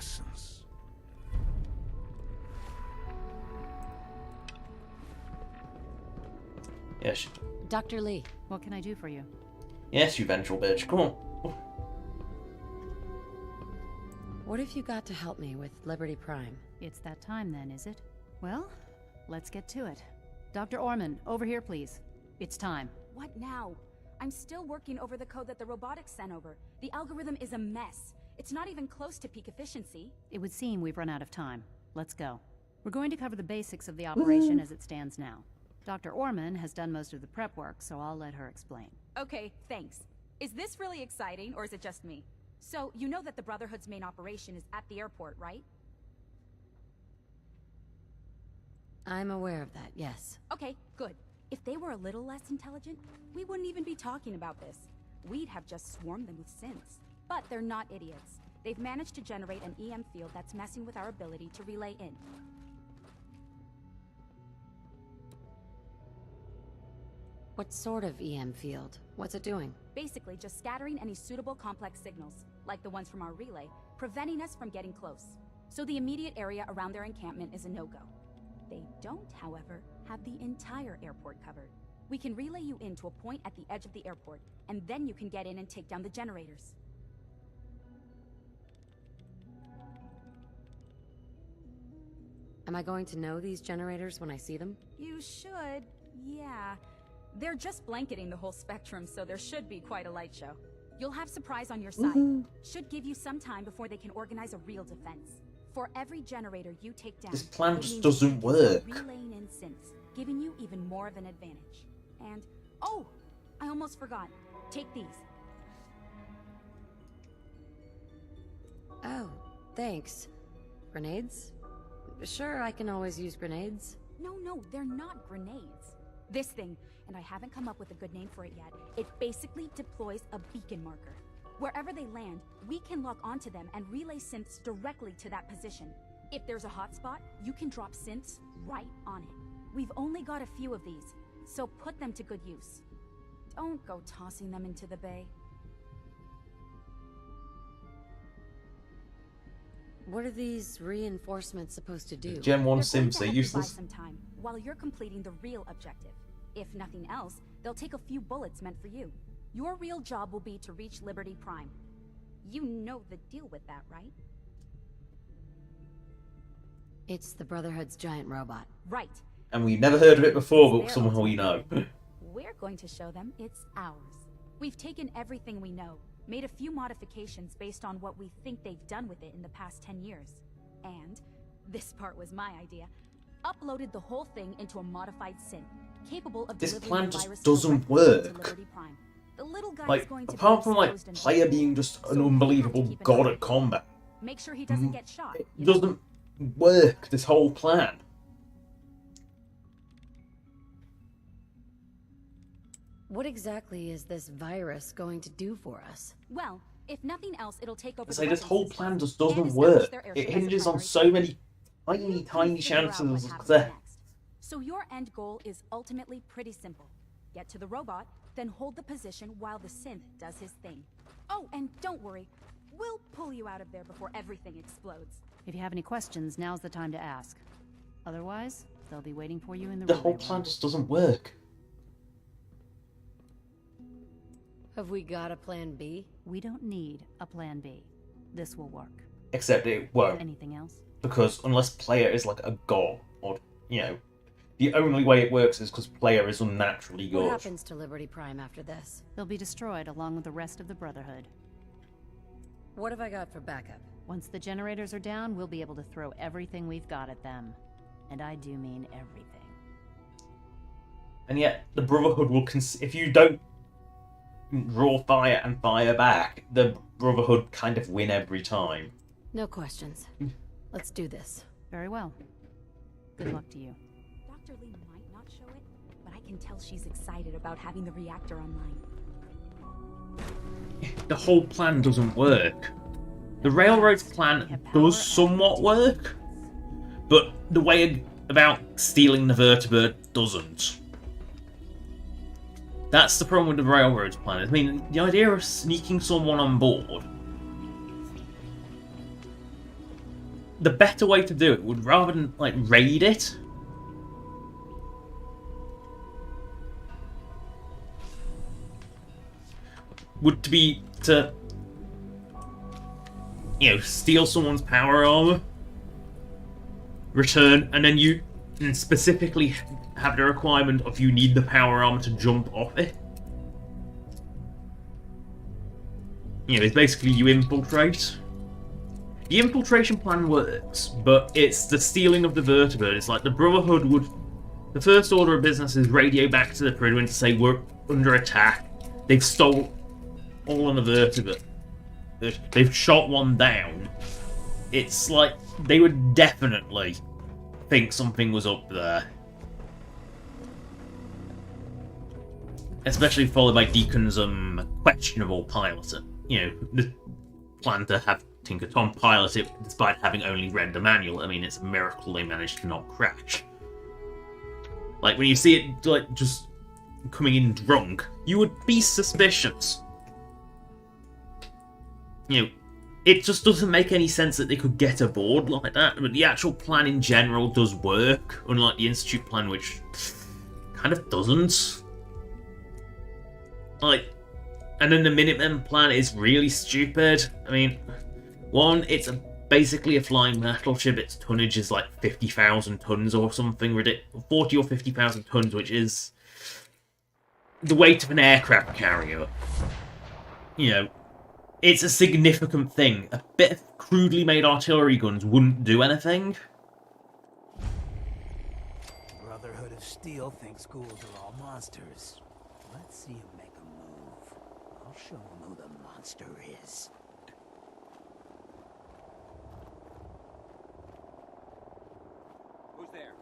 Yes. Dr. Lee, what can I do for you? Yes, you vengeful bitch. Come on. What if you got to help me with Liberty Prime? It's that time then, is it? Well, let's get to it. Dr. Orman, over here, please. It's time. What now? I'm still working over the code that the robotics sent over. The algorithm is a mess. It's not even close to peak efficiency. It would seem we've run out of time. Let's go. We're going to cover the basics of the operation as it stands now. Dr. Orman has done most of the prep work, so I'll let her explain. Okay, thanks. Is this really exciting, or is it just me? So, you know that the Brotherhood's main operation is at the airport, right? I'm aware of that, yes. Okay, good. If they were a little less intelligent, we wouldn't even be talking about this. We'd have just swarmed them with synths. But they're not idiots. They've managed to generate an EM field that's messing with our ability to relay in. What sort of EM field? What's it doing? Basically, just scattering any suitable complex signals, like the ones from our relay, preventing us from getting close. So the immediate area around their encampment is a no-go. They don't, however, have the entire airport covered. We can relay you in to a point at the edge of the airport, and then you can get in and take down the generators. Am I going to know these generators when I see them? You should, yeah. They're just blanketing the whole spectrum, so there should be quite a light show. You'll have surprise on your side. Should give you some time before they can organize a real defense. For every generator you take down, This plan just doesn't work. Relaying in synths, giving you even more of an advantage. And, oh, I almost forgot. Take these. Oh, thanks. Grenades? Sure, I can always use grenades. No, they're not grenades. This thing, and I haven't come up with a good name for it yet, it basically deploys a beacon marker. Wherever they land, we can lock onto them and relay synths directly to that position. If there's a hotspot, you can drop synths right on it. We've only got a few of these, so put them to good use. Don't go tossing them into the bay. What are these reinforcements supposed to do? Gen 1 They're sims, going they're to have to buy useless. some time while you're completing the real objective. If nothing else, they'll take a few bullets meant for you. Your real job will be to reach Liberty Prime. You know the deal with that, right? It's the Brotherhood's giant robot. Right. And we've never heard of it before, but It's somehow we know. We're going to show them it's ours. We've taken everything we know, made a few modifications based on what we think they've done with it in the past 10 years. And, this part was my idea, uploaded the whole thing into a modified synth, capable of This delivering plan the just virus doesn't directly to work. Liberty Prime. The little guy's Like, going to apart be from like exposed and player being just an unbelievable god at combat, make sure he doesn't get shot. it doesn't work, this whole plan. What exactly is this virus going to do for us? Well, if nothing else, it'll take over It's the like this weapons whole system plan just and doesn't establish work. their It airship as a hinges on primary so many tiny, tiny figure out chances what of happens success. next. So your end goal is ultimately pretty simple. Get to the robot, then hold the position while the synth does his thing. Oh, and don't worry. We'll pull you out of there before everything explodes. If you have any questions, now's the time to ask. Otherwise, they'll be waiting for you in the The relay whole room. plan just doesn't work. Have we got a plan B? We don't need a plan B. This will work. Except it won't. Anything else? Because unless player is like a god, or, you know, the only way it works is because player is unnaturally What good. happens to Liberty Prime after this? They'll be destroyed along with the rest of the Brotherhood. What have I got for backup? Once the generators are down, we'll be able to throw everything we've got at them. And I do mean everything. And yet, the Brotherhood will... if you don't draw fire and fire back, the Brotherhood kind of win every time. No questions. Let's do this. Very well. Good luck to you. Dr. Lee might not show it, but I can tell she's excited about having the reactor online. The whole plan doesn't work. The Railroad's plan does somewhat work, but the way about stealing the vertebird doesn't. That's the problem with the Railroad's plan. I mean, the idea of sneaking someone on board, the better way to do it would, rather than like raid it, would be to, you know, steal someone's power armor, return, and then you specifically have the requirement of you need the power armor to jump off it. You know, it's basically you infiltrate. The infiltration plan works, but it's the stealing of the vertebird. It's like the Brotherhood would... The first order of business is radio back to the Prydwen to say we're under attack. They've stolen all on the vertebird. They've shot one down. It's like they would definitely think something was up there. Especially followed by Deacon's questionable piloting. You know, the plan to have Tinker Tom pilot it despite having only read the manual. I mean, it's a miracle they managed to not crash. Like, when you see it, like, just coming in drunk, you would be suspicious. You know, it just doesn't make any sense that they could get aboard like that, but the actual plan in general does work, unlike the Institute plan, which kind of doesn't. Like, and then the Minutemen plan is really stupid. I mean, one, it's basically a flying battleship. Its tonnage is like 50,000 tons or something ridiculous, 40 or 50,000 tons, which is the weight of an aircraft carrier. You know, it's a significant thing. A bit of crudely made artillery guns wouldn't do anything. Brotherhood of Steel thinks ghouls are all monsters. Let's see him make a move. I'll show him who the monster is. Who's there?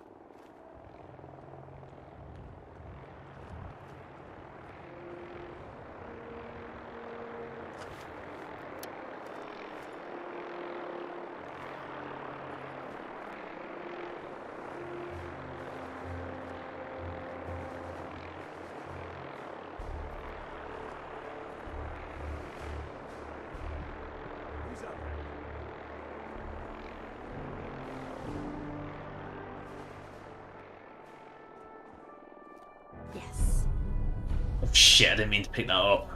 Yes. Oh shit, I didn't mean to pick that up.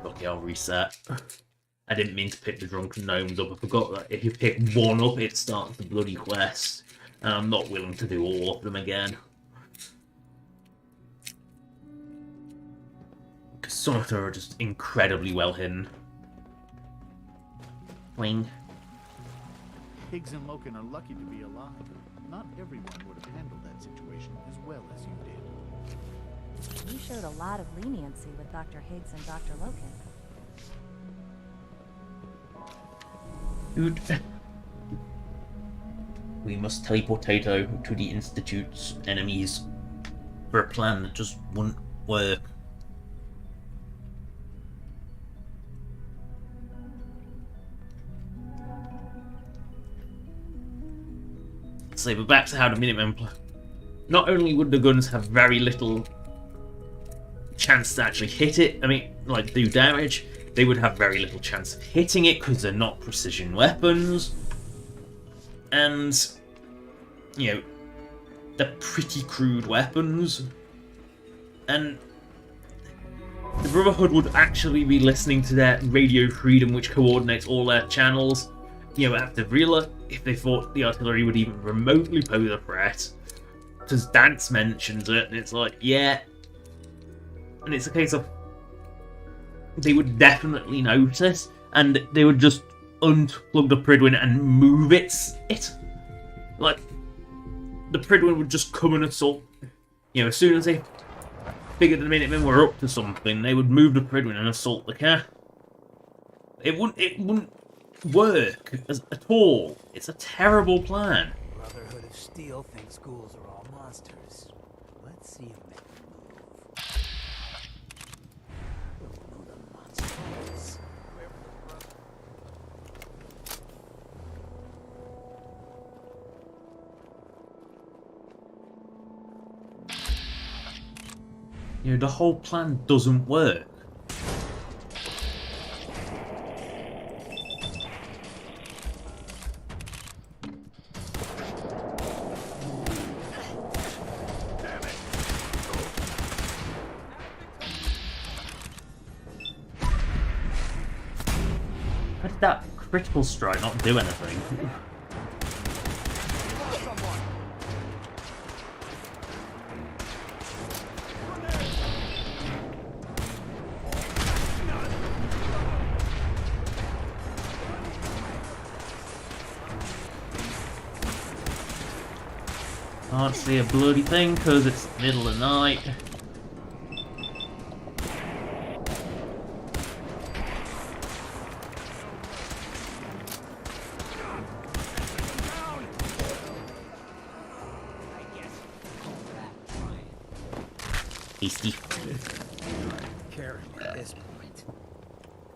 Okay, I'll reset. I didn't mean to pick the drunken gnomes up. I forgot that if you pick one up, it starts the bloody quest. And I'm not willing to do all of them again. Because some of them are just incredibly well hidden. Wing. Higgs and Loken are lucky to be alive. Not everyone would have handled that situation as well as you did. You showed a lot of leniency with Dr. Higgs and Dr. Loken. Dude. We must teleportato to the Institute's enemies for a plan that just wouldn't work. So, but back to how the Minutemen play. Not only would the guns have very little chance to actually hit it, I mean, like, do damage, they would have very little chance of hitting it because they're not precision weapons. And, you know, they're pretty crude weapons. And the Brotherhood would actually be listening to their Radio Freedom, which coordinates all their channels. You know, after realize if they thought the artillery would even remotely pose a threat, because Dance mentions it, and it's like, yeah. And it's a case of they would definitely notice, and they would just unplug the Prydwen and move it. Like, the Pridwen would just come and assault. You know, as soon as they figured the Minutemen were up to something, they would move the Pridwen and assault the car. It wouldn't work at all. It's a terrible plan. Brotherhood of Steel thinks ghouls are all monsters. Let's see him make a move. Who the monster is. You know, the whole plan doesn't work. How did that critical strike not do anything? Can't see a bloody thing because it's the middle of the night. Hasty. Caring at this point.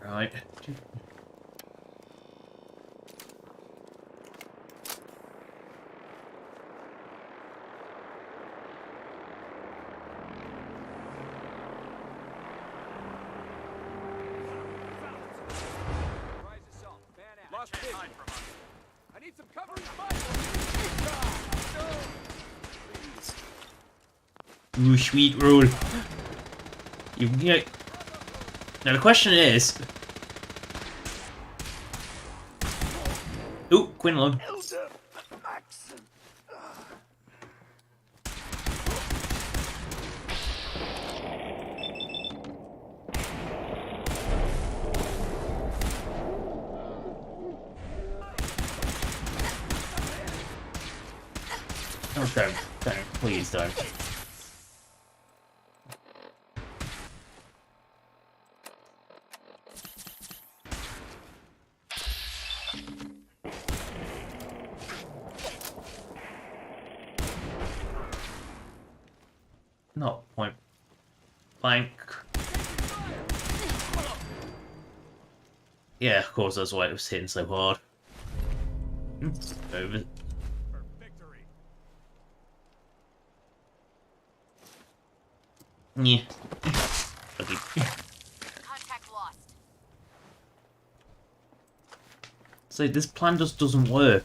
Right. I need some covering fire. Ooh, sweet roll. You know. Now the question is. Ooh, Quinlan. Oh, don't, please don't. Not point blank. Yeah, of course, that's why it was hitting so hard. Over. Yeah. Okay. Contact lost. So this plan just doesn't work.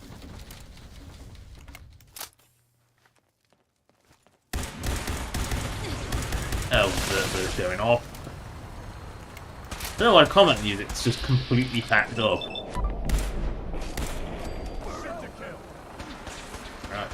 Oh, they're going off. I don't know why comment music's just completely packed up. Right.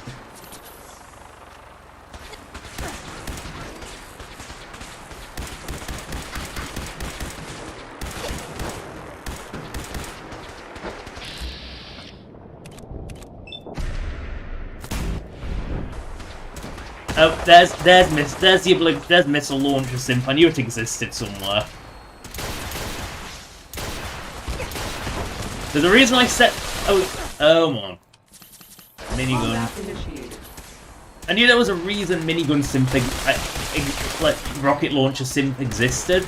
Oh, there's missile launcher synth. I knew it existed somewhere. There's a reason I set. Oh my. Minigun. I knew there was a reason minigun synth, like rocket launcher synth existed.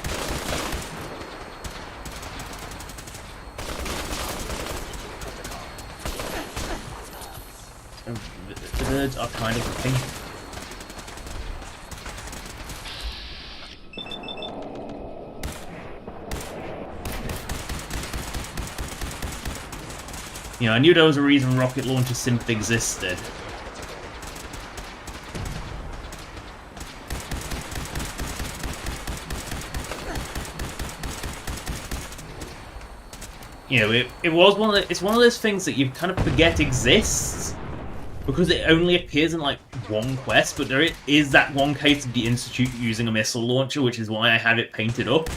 The birds are kind of a thing. You know, I knew there was a reason rocket launcher synth existed. You know, it's one of those things that you kind of forget exists because it only appears in like one quest, but there is that one case of the Institute using a missile launcher, which is why I have it painted up.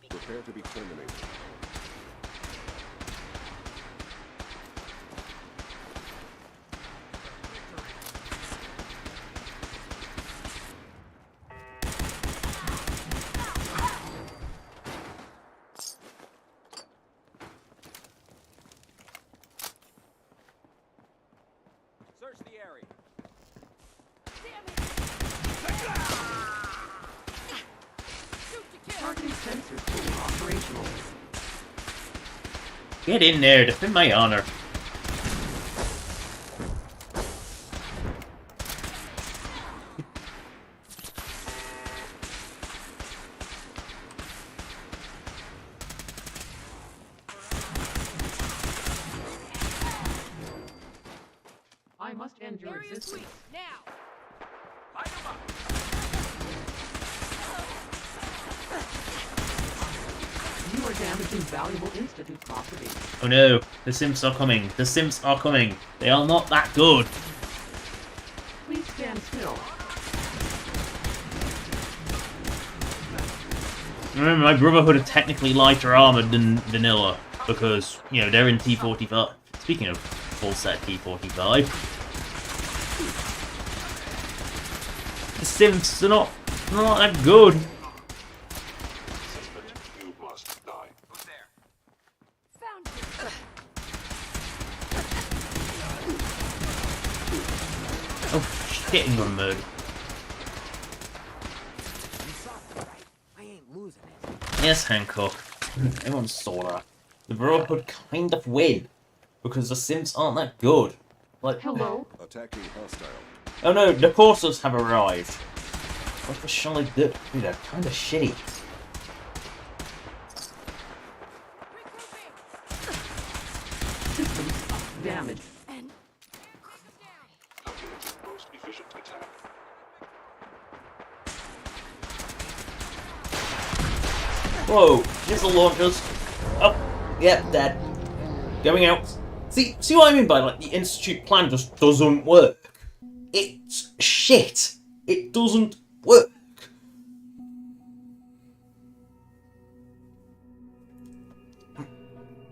Prepare to be terminated. Get in there, defend my honor. I must end your existence. Now! You are damaging valuable Institute property. Oh no, the synths are coming. The synths are coming. They are not that good. Please stand still. Remember, my Brotherhood are technically lighter armored than vanilla because, you know, they're in T45. Speaking of full set T45, the synths are not that good. Oh shit, I'm gonna murder. Yes, Hancock. Everyone saw that. The Brotherhood kind of win because the synths aren't that good. Like, hello. Attacking hostile. Oh no, the Coursers have arrived. What the shall I do? Dude, they're kind of shitty. Damage. Most efficient attack. Whoa, missile launchers. Oh, yeah, dead. Going out. See what I mean by, like, the Institute plan just doesn't work. It's shit. It doesn't work.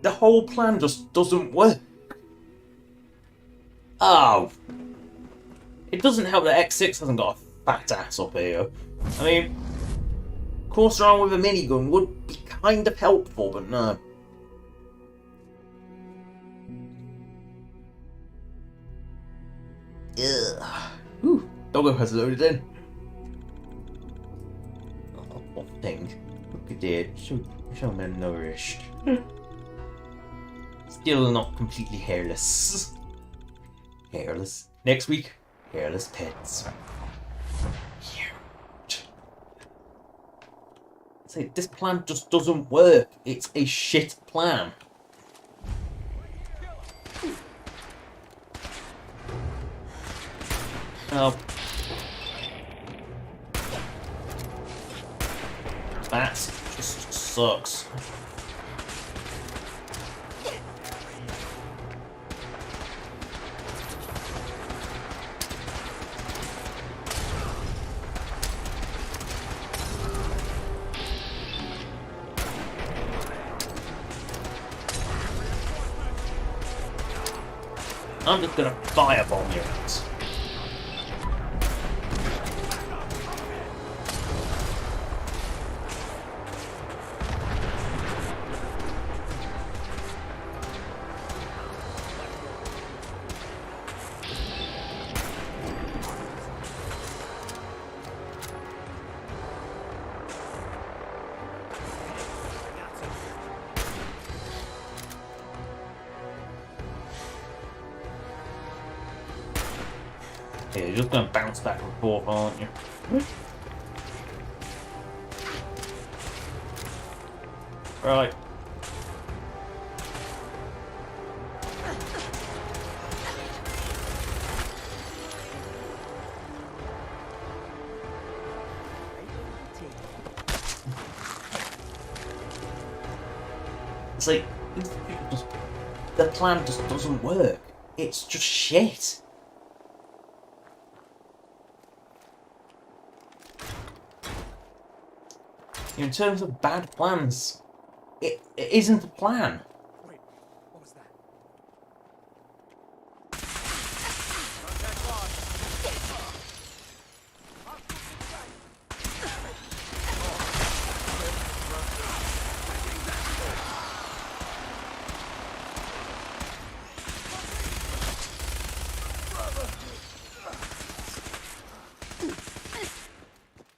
The whole plan just doesn't work. Oh. It doesn't help that X6 hasn't got a fat ass up here. I mean, course around with a minigun would be kind of helpful, but no. Ugh. Ooh, Doggo has loaded in. Oh, what thing? Look at it. So malnourished. Still not completely hairless. Hairless. Next week, hairless pets. Huge. See, this plan just doesn't work. It's a shit plan. Oh. That just sucks. I'm just gonna firebomb you. Yeah, you're just gonna bounce back and forth, aren't you? Right. It's like, the plan just doesn't work. It's just shit. In terms of bad plans, it isn't a plan. Wait, what was that?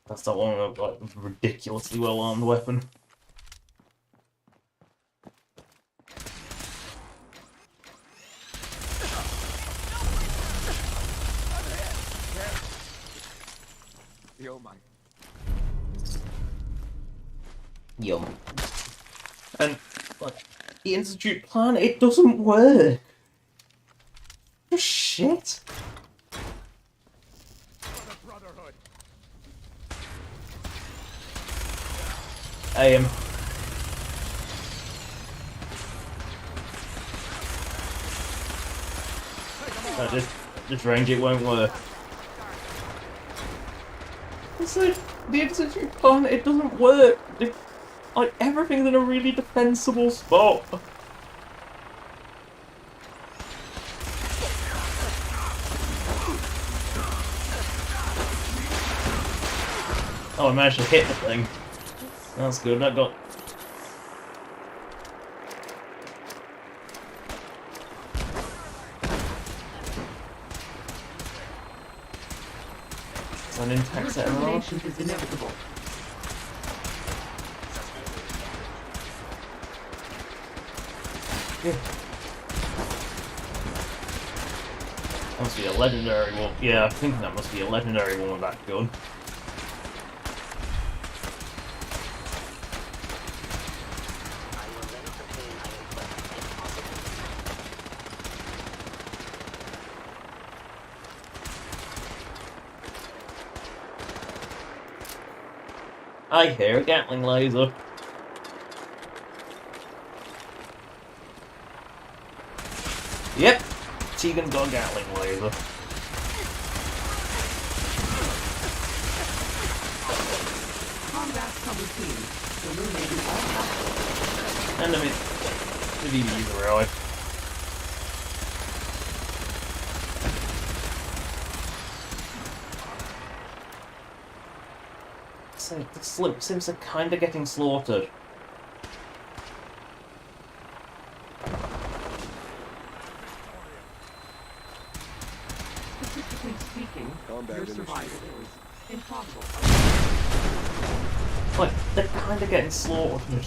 That's that one with like ridiculously well armed weapon. Yo, man. Yum. And like, the Institute plan, it doesn't work. Just shit. I this range, it won't work. It's like, the Institute plan, it doesn't work. Like, everything's in a really defensible spot. Oh, I managed to hit the thing. That's good, that got... It's an intact set of Termination is inevitable. Yeah. That must be a legendary one. Yeah, I think that must be a legendary one with that gun. I hear a Gatling laser. Yep, Tegan's got a Gatling laser. Combat subroutine. Eliminating all hostiles. Enemy. The DVs arrive. So the Sims are kind of getting slaughtered. Statistically speaking, your survival is impossible. Like, they're kind of getting slaughtered.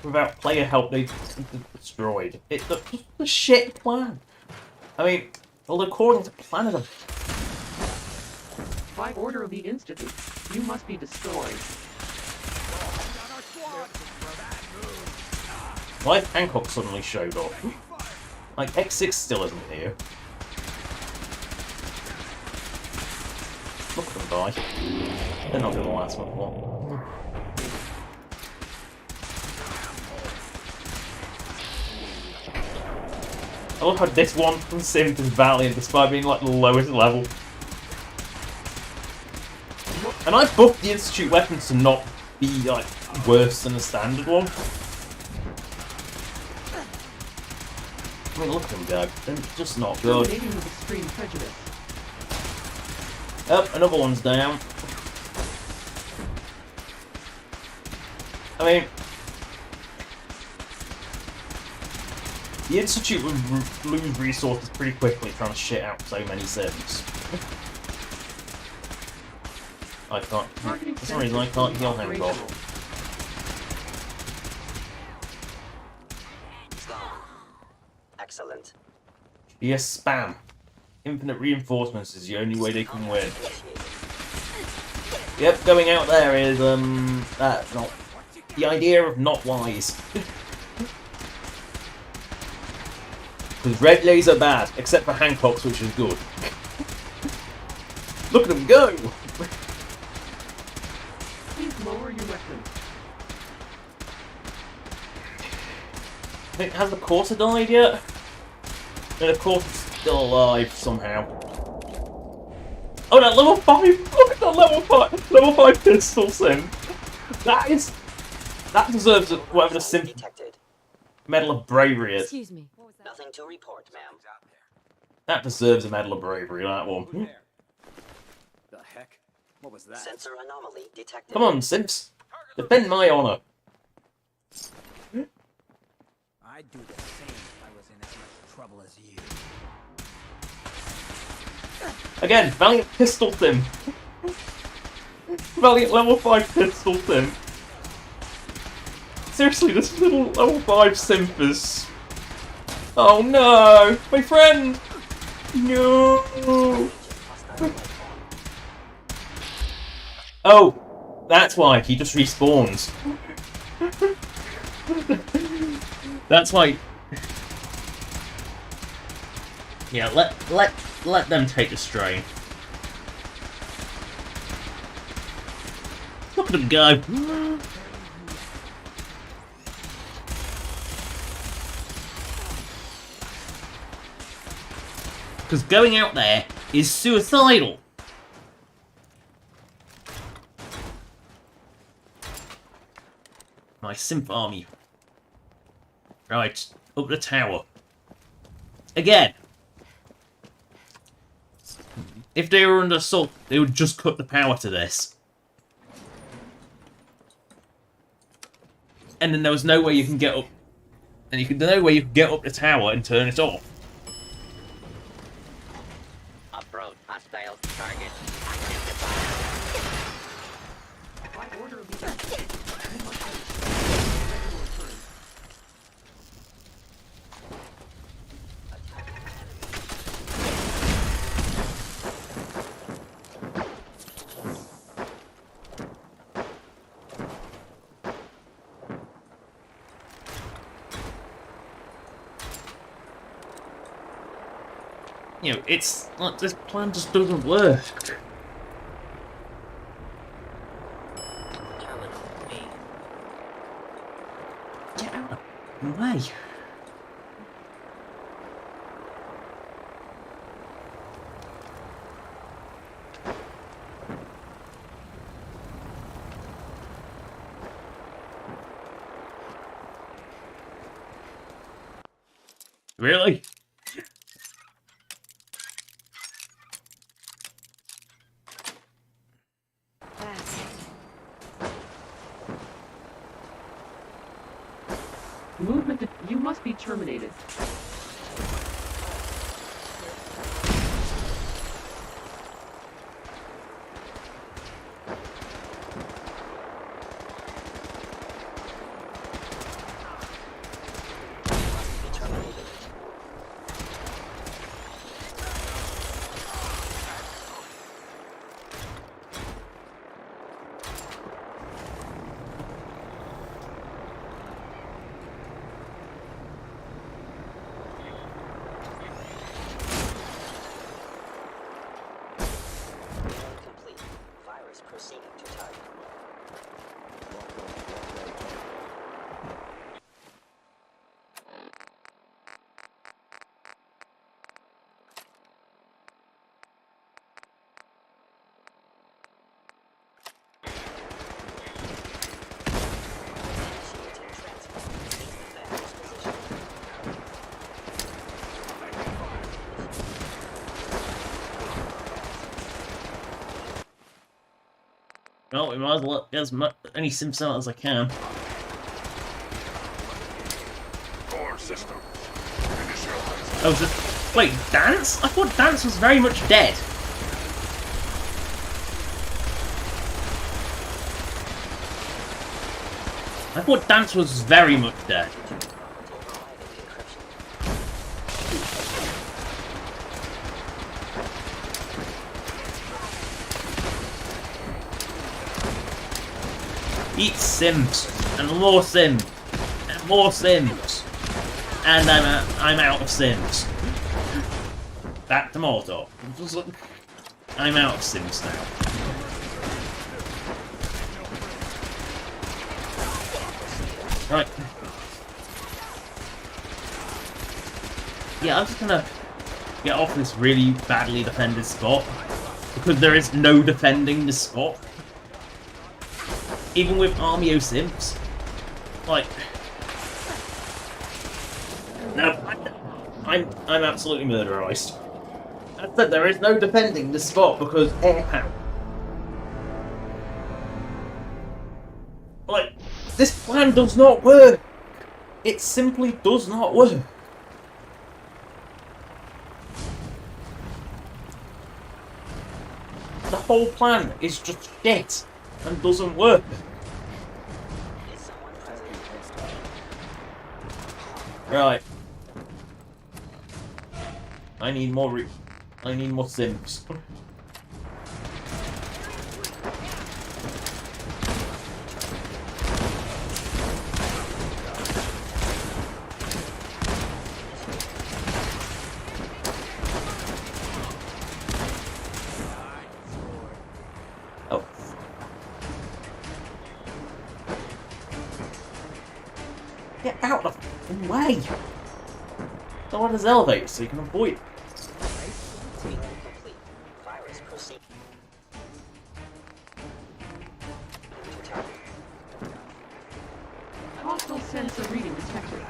Without player help, they're destroyed. It's the shit plan. I mean, well, according to plan, it's a... By order of the Institute, you must be destroyed. Why has Hancock suddenly showed up? Like, X6 still isn't here. Look at them die. They're not going to last much long. I love how this one from Sims is valiant despite being like the lowest level. And I buffed the Institute weapons to not be like worse than a standard one. I mean, look at them go. They're just not good. Terminating with extreme prejudice. Oh, another one's down. I mean, the Institute would lose resources pretty quickly trying to shit out so many Sims. I can't. For some reason, I can't heal Hancock. Excellent. Yes, spam. Infinite reinforcements is the only way they can win. Yep, going out there is, that's not... The idea of not wise. Because red laser bad, except for Hancock's, which is good. Look at them go! Please lower your weapon. Has the Corsa died yet? And of course it's still alive somehow. Oh no, level 5! Look at that level 5 pistol sim! That deserves whatever the sim Medal of Bravery is. Excuse me. Nothing to report, ma'am. That deserves a Medal of Bravery, that one. The heck? What was that? Sensor anomaly detected. Come on, Simps. Defend my honor. I'd do the same if I was in as much trouble as you. Again, Valiant Pistol Sim. Valiant level 5 Pistol Sim. Seriously, this little level 5 Simp is... Oh no! My friend! No! Oh, that's why he just respawns. That's why. Yeah, let them take the strain. Look at him go. Because going out there is suicidal. My synth army. Right, up the tower. Again. If they were under assault, they would just cut the power to this. And then there was no way you can get up. And no way you can get up the tower and turn it off. Approach hostile target. You know, it's like this plan just doesn't work. Get out of the way. Really? Movement. You must be terminated. Well, we might as well get as many synths out as I can. Core system. Oh, is it... Wait, Dance? I thought Dance was very much dead. I thought Dance was very much dead. Eat Sims and more Sims and more Sims, and I'm out of Sims. Back to Molotov. I'm out of Sims now. Right. Yeah, I'm just gonna get off this really badly defended spot because there is no defending this spot. Even with Armio Simps. Like... No, I'm absolutely murderized. I said there is no defending this spot because air power. Like, this plan does not work. It simply does not work. The whole plan is just shit and doesn't work. Right. I need more Sims. out of the way! Go on his elevator so you can avoid it. Hostile sensor reading detected.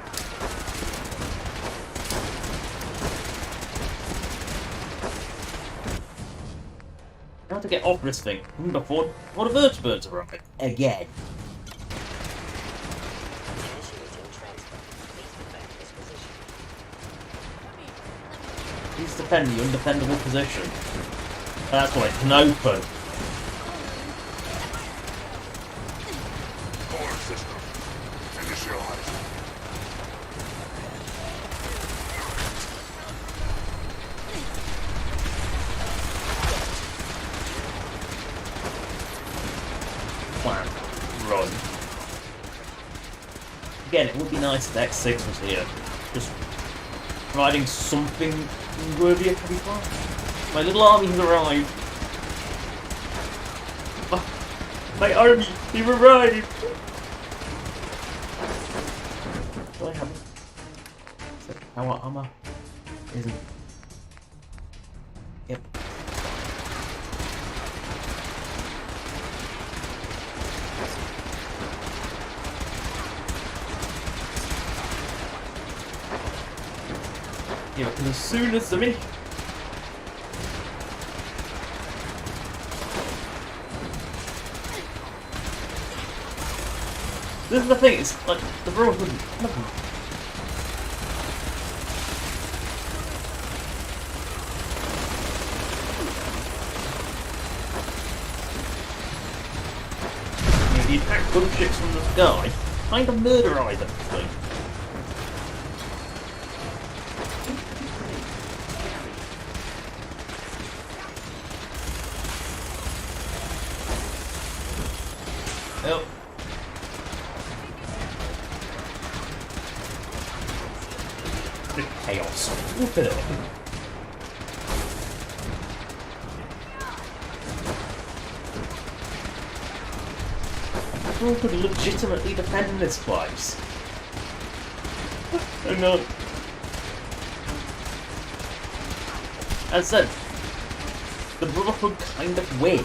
How to get off this thing before all the vertebrates arrive again. Please defend the undefendable position. That's why it's an open. Core system. Initialize. Plan. Run. Again, it would be nice if X6 was here. Just providing something worthy of heavy fire. My little army has arrived. My army, they've arrived! Do I have power armor? Isn't. Yep. Yeah, because as soon as the minute. This is the thing, it's like the road wouldn't. The attack gunships from the sky kind of murderize everything. Yep. The chaos. Look at it. Who could legitimately defend this place? Oh no. As I said, the Brotherhood kind of win.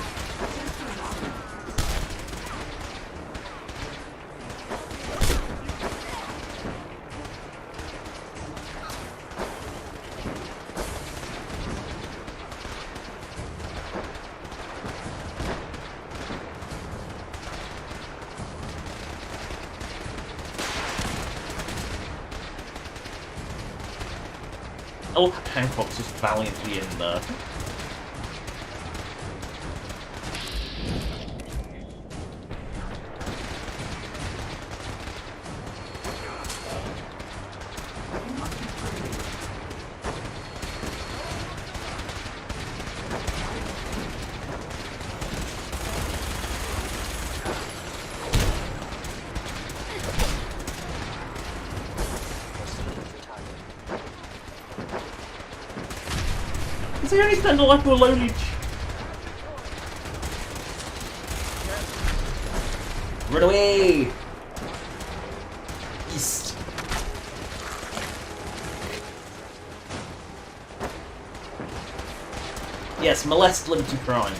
Oh, Hancock's just valiantly in there. Does he only stand like a lonely... Run away! East. Yes, molest Liberty Prime.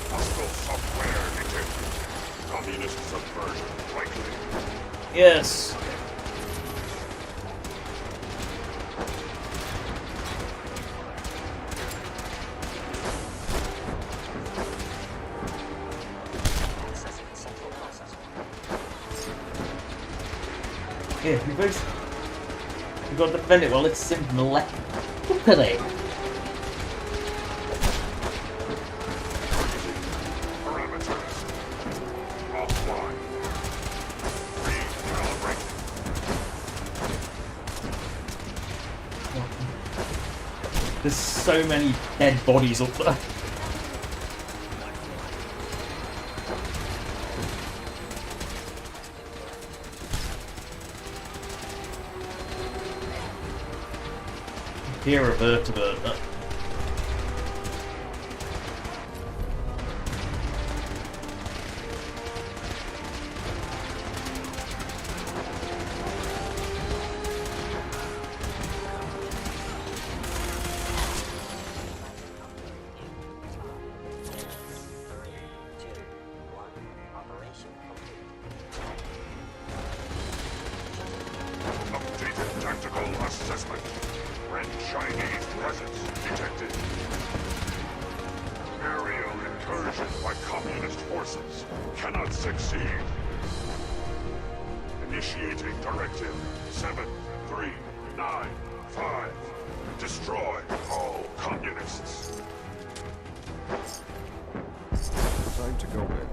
Hostile software detected. Communist subversion likely. Yes. Yeah, we've got to defend it while it's in molest. Look at it. There's so many dead bodies up there. Here, a vertebrate. Intel assessment. Red Chinese presence detected. Aerial incursion by communist forces cannot succeed. Initiating directive 7395. Destroy all communists. Time to go, men.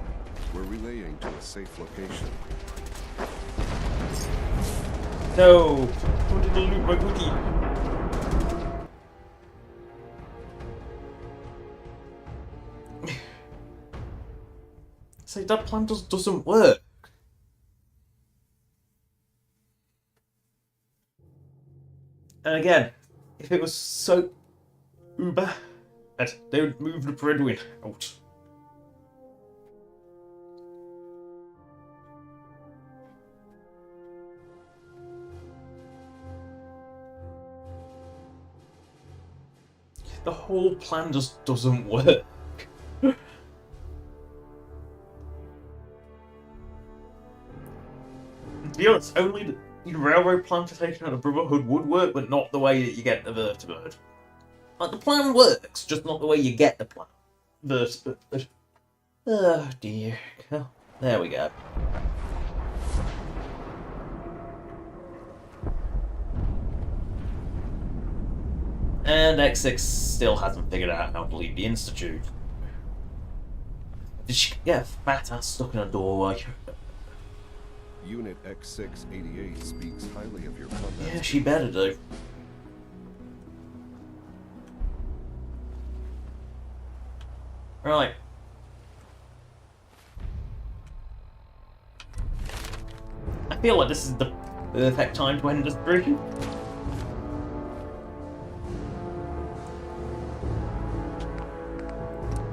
We're relaying to a safe location. No! Who did loot my booty? So that plan just doesn't work. And again, if it was so bad, they would move the breadwin out. The whole plan just doesn't work. To be honest, only the railroad plantation and the Brotherhood would work, but not the way that you get the vertibird. Like, the plan works, just not the way you get the plan. Vertibird. Oh dear. Oh, there we go. And X6 still hasn't figured out how to leave the Institute. Did she get a fat ass stuck in a doorway? Unit X688 speaks highly of your combat. Yeah, she better do. Right. I feel like this is the perfect time to end the stream.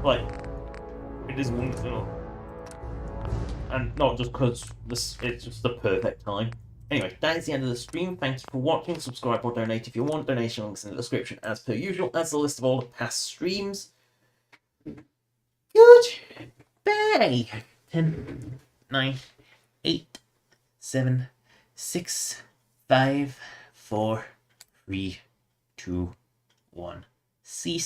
Like, it is wonderful. And not just because it's just the perfect time. Anyway, that is the end of the stream. Thank you for watching. Subscribe or donate if you want. Donation links in the description as per usual, as the list of all the past streams. Goodbye. 10, 9, 8, 7, 6, 5, 4, 3, 2, 1. Cease.